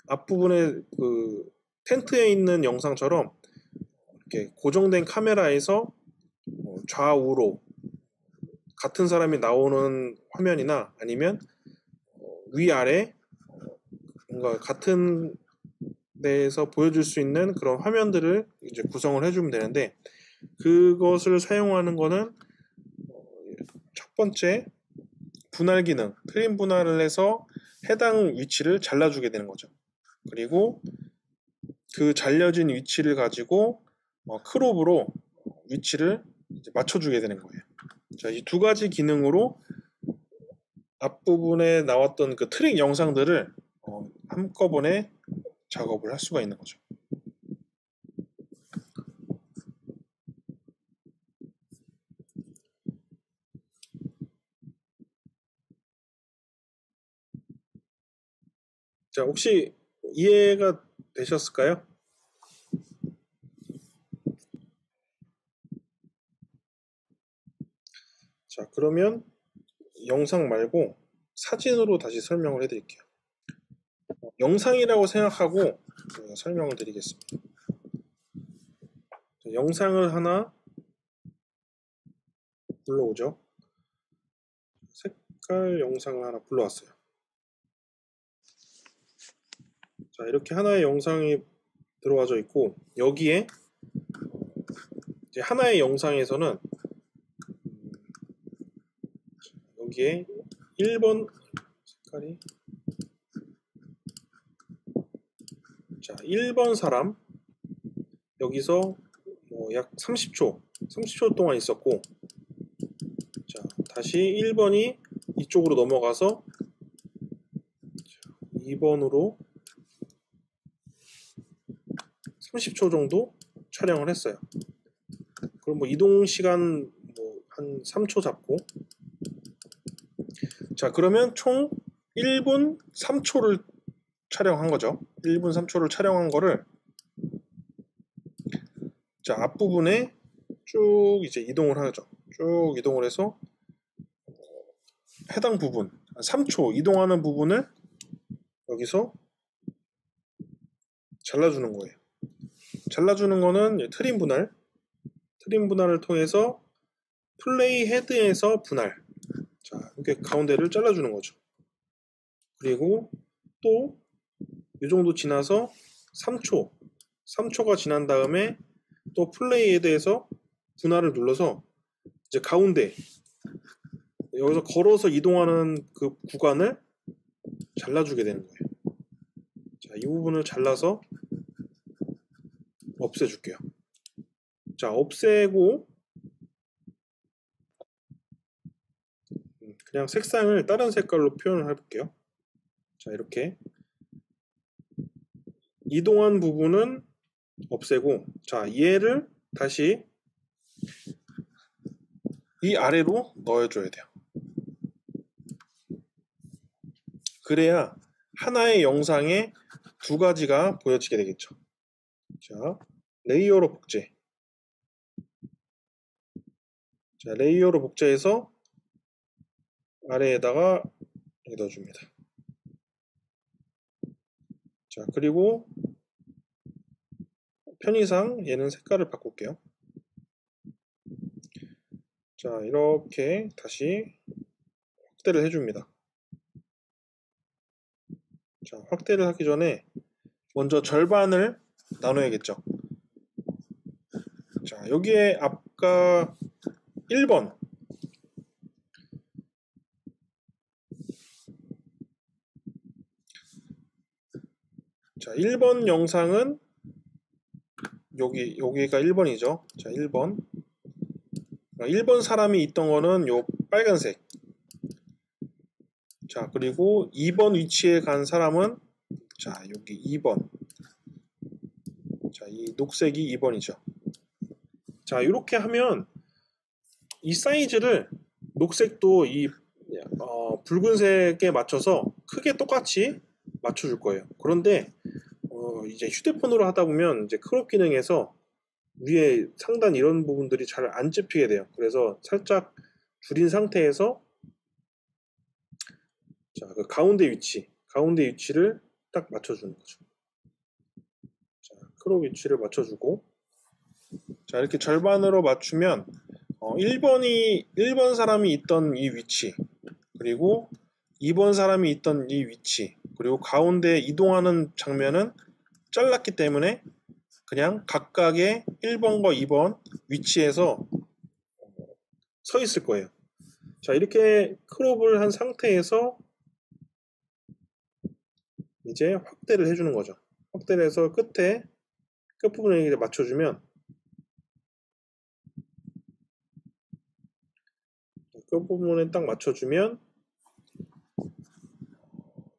앞부분에 그 텐트에 있는 영상처럼 이렇게 고정된 카메라에서 좌우로 같은 사람이 나오는 화면이나 아니면 위아래 뭔가 같은 데에서 보여줄 수 있는 그런 화면들을 이제 구성을 해주면 되는데, 그것을 사용하는 거는 첫 번째 분할 기능, 트림 분할을 해서 해당 위치를 잘라주게 되는 거죠. 그리고 그 잘려진 위치를 가지고 크롭으로 위치를 이제 맞춰주게 되는 거예요. 자, 이 두 가지 기능으로 앞부분에 나왔던 그 트릭 영상들을 한꺼번에 작업을 할 수가 있는 거죠. 자, 혹시 이해가 되셨을까요? 자, 그러면 영상 말고 사진으로 다시 설명을 해드릴게요. 영상이라고 생각하고 설명을 드리겠습니다. 자, 영상을 하나 불러오죠. 색깔 영상을 하나 불러왔어요. 자, 이렇게 하나의 영상이 들어와져 있고, 여기에 이제 하나의 영상에서는 여기에 1번 색깔이, 자, 1번 사람 여기서 약 30초 동안 있었고, 자, 다시 1번이 이쪽으로 넘어가서 2번으로 30초 정도 촬영을 했어요. 그럼 이동 시간 한 3초 잡고, 자, 그러면 총 1분 3초를 촬영한 거죠. 1분 3초를 촬영한 거를, 자, 앞부분에 쭉 이제 이동을 하죠. 쭉 이동을 해서 해당 부분, 3초 이동하는 부분을 여기서 잘라주는 거예요. 잘라주는 거는 트림 분할을 통해서 플레이 헤드에서 분할, 자, 이렇게 가운데를 잘라주는 거죠. 그리고 또 이 정도 지나서 3초가 지난 다음에 또 플레이 헤드에서 분할을 눌러서 이제 가운데 여기서 걸어서 이동하는 그 구간을 잘라주게 되는 거예요. 자, 이 부분을 잘라서 없애줄게요. 자, 없애고 그냥 색상을 다른 색깔로 표현을 해볼게요. 자, 이렇게 이동한 부분은 없애고, 자, 얘를 다시 이 아래로 넣어줘야 돼요. 그래야 하나의 영상에 두 가지가 보여지게 되겠죠. 자, 레이어로 복제. 자, 레이어로 복제해서 아래에다가 넣어줍니다. 자, 그리고 편의상 얘는 색깔을 바꿀게요. 자, 이렇게 다시 확대를 해줍니다. 자, 확대를 하기 전에 먼저 절반을 나눠야겠죠. 자, 여기에 아까 1번, 자, 1번 영상은 여기가 1번이죠. 자, 1번 사람이 있던 거는 요 빨간색, 자, 그리고 2번 위치에 간 사람은 자, 여기 2번. 자, 이 녹색이 2번이죠. 자, 이렇게 하면 이 사이즈를 녹색도 이 붉은색에 맞춰서 크게 똑같이 맞춰줄 거예요. 그런데 이제 휴대폰으로 하다 보면 이제 크롭 기능에서 위에 상단 이런 부분들이 잘 안 잡히게 돼요. 그래서 살짝 줄인 상태에서 자, 그 가운데 위치를 딱 맞춰주는 거죠. 자, 크롭 위치를 맞춰주고 자, 이렇게 절반으로 맞추면 1번 사람이 있던 이 위치 그리고 2번 사람이 있던 이 위치 그리고 가운데 이동하는 장면은 잘랐기 때문에 그냥 각각의 1번과 2번 위치에서 서 있을 거예요. 자, 이렇게 크롭을 한 상태에서 이제 확대를 해주는 거죠. 확대를 해서 끝부분에 맞춰주면 끝부분에 딱 맞춰주면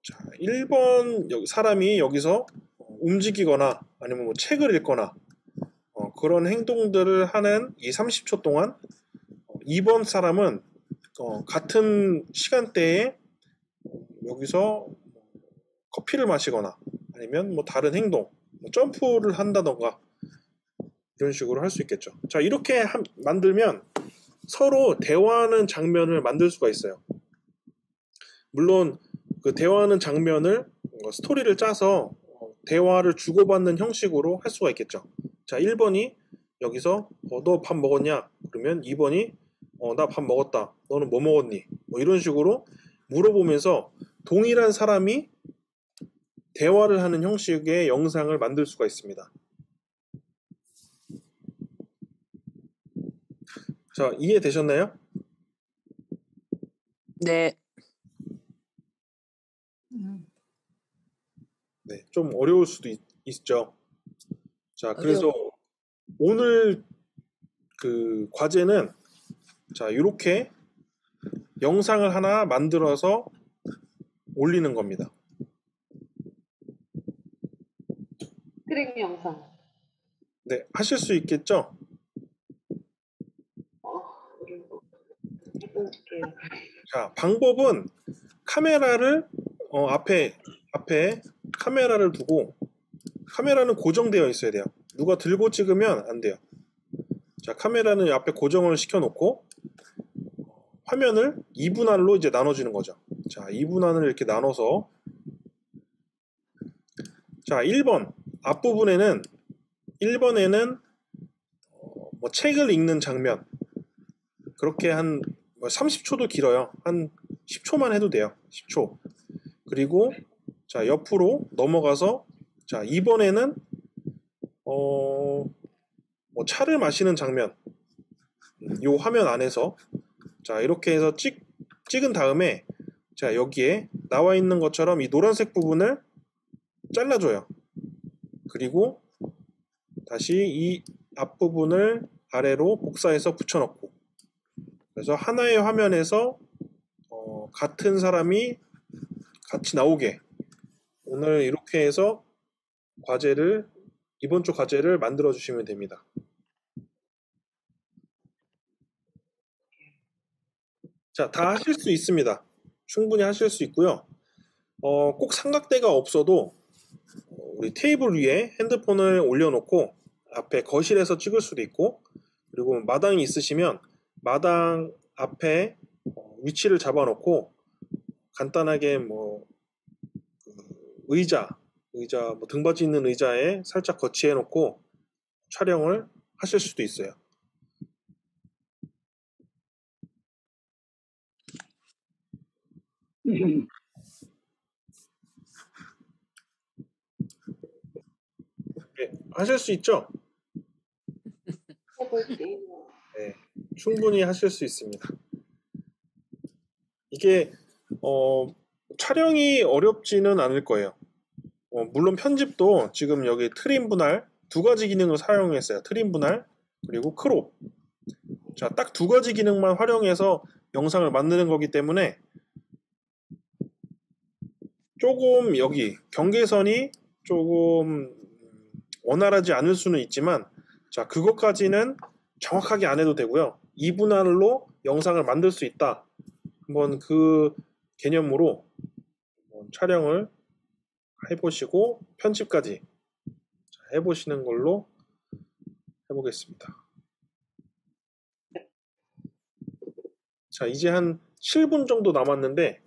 자, 1번 사람이 여기서 움직이거나 아니면 뭐 책을 읽거나 그런 행동들을 하는 이 30초 동안 2번 사람은 같은 시간대에 여기서 커피를 마시거나 아니면 뭐 다른 행동, 뭐 점프를 한다던가 이런 식으로 할 수 있겠죠. 자, 이렇게 만들면 서로 대화하는 장면을 만들 수가 있어요. 물론 그 대화하는 장면을 스토리를 짜서 대화를 주고받는 형식으로 할 수가 있겠죠. 자, 1번이 여기서 너 밥 먹었냐? 그러면 2번이 나 밥 먹었다. 너는 뭐 먹었니? 뭐 이런 식으로 물어보면서 동일한 사람이 대화를 하는 형식의 영상을 만들 수가 있습니다. 자, 이해되셨나요? 네. 네, 좀 어려울 수도 있죠. 자, 그래서 오늘 그 과제는 자, 이렇게 영상을 하나 만들어서 올리는 겁니다. 스크린 영상. 네, 하실 수 있겠죠? 해볼게요. 자, 방법은 카메라를 앞에 카메라를 두고 카메라는 고정되어 있어야 돼요. 누가 들고 찍으면 안 돼요. 자, 카메라는 앞에 고정을 시켜놓고 화면을 2분할로 이제 나눠주는 거죠. 자, 2분할을 이렇게 나눠서 자, 1번 앞부분에는 1번에는 뭐 책을 읽는 장면 그렇게 한 30초도 길어요. 한 10초만 해도 돼요. 10초. 그리고 자, 옆으로 넘어가서 자, 2번에는 뭐 차를 마시는 장면 요 화면 안에서 자, 이렇게 해서 찍은 다음에 자, 여기에 나와 있는 것처럼 이 노란색 부분을 잘라줘요. 그리고 다시 이 앞부분을 아래로 복사해서 붙여넣고 그래서 하나의 화면에서 같은 사람이 같이 나오게 오늘 이렇게 해서 이번 주 과제를 만들어 주시면 됩니다. 자, 다 하실 수 있습니다. 충분히 하실 수 있고요. 꼭 삼각대가 없어도 우리 테이블 위에 핸드폰을 올려놓고 앞에 거실에서 찍을 수도 있고 그리고 마당이 있으시면 마당 앞에 위치를 잡아놓고 간단하게 뭐 의자 뭐 등받이 있는 의자에 살짝 거치해 놓고 촬영을 하실 수도 있어요. 네, 하실 수 있죠? 해볼게요. 네, 충분히 하실 수 있습니다. 이게 촬영이 어렵지는 않을 거예요. 물론 편집도 지금 여기 트림 분할 두 가지 기능을 사용했어요. 트림 분할 그리고 크롭. 자, 딱 두 가지 기능만 활용해서 영상을 만드는 거기 때문에 조금 여기 경계선이 조금 원활하지 않을 수는 있지만 자, 그것까지는 정확하게 안 해도 되고요. 2분할로 영상을 만들 수 있다. 한번 그 개념으로 촬영을 해보시고 편집까지 해보시는 걸로 해보겠습니다. 자, 이제 한 7분 정도 남았는데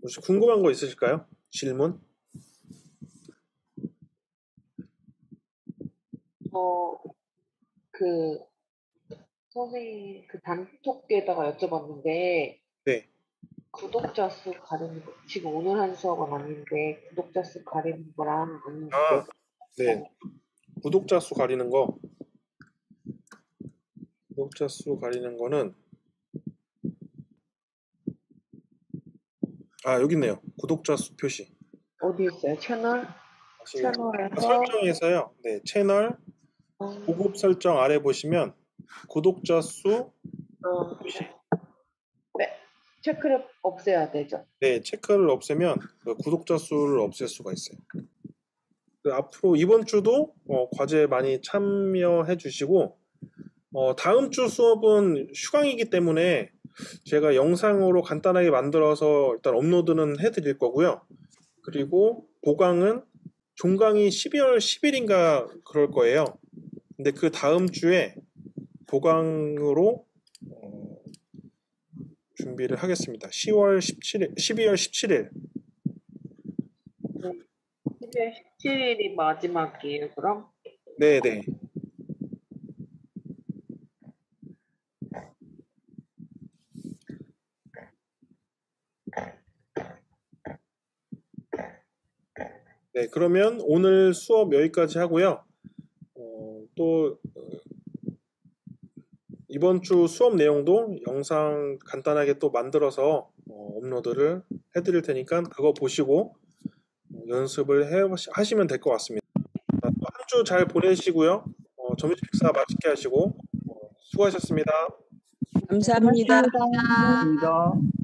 혹시 궁금한 거 있으실까요? 질문? 그 선생님 그 단톡에다가 여쭤봤는데 네. 구독자 수 가리는 거 지금 오늘 한 수업은 아닌데 구독자 수 가리는 거랑 아니면 아, 네. 구독자 수 가리는 거. 구독자 수 가리는 거는 여기 있네요. 구독자 수 표시. 어디 있어요? 채널에서 설정에서요. 네, 채널 보급 설정 아래 보시면 구독자 수 표시. 네, 체크를 없애야 되죠. 네, 체크를 없애면 그 구독자 수를 없앨 수가 있어요. 앞으로 이번 주도 과제 많이 참여해 주시고 다음 주 수업은 휴강이기 때문에 제가 영상으로 간단하게 만들어서 일단 업로드는 해드릴 거고요. 그리고 보강은 종강이 12월 10일인가 그럴 거예요. 근데 그 다음 주에 보강으로 준비를 하겠습니다. 12월 17일. 12월 17일이 마지막이에요, 그럼? 네네. 네, 그러면 오늘 수업 여기까지 하고요. 또 이번 주 수업 내용도 영상 간단하게 또 만들어서 업로드를 해드릴 테니까 그거 보시고 연습을 하시면 될 것 같습니다. 한 주 잘 보내시고요. 점심 식사 맛있게 하시고 수고하셨습니다. 감사합니다. 감사합니다. 감사합니다.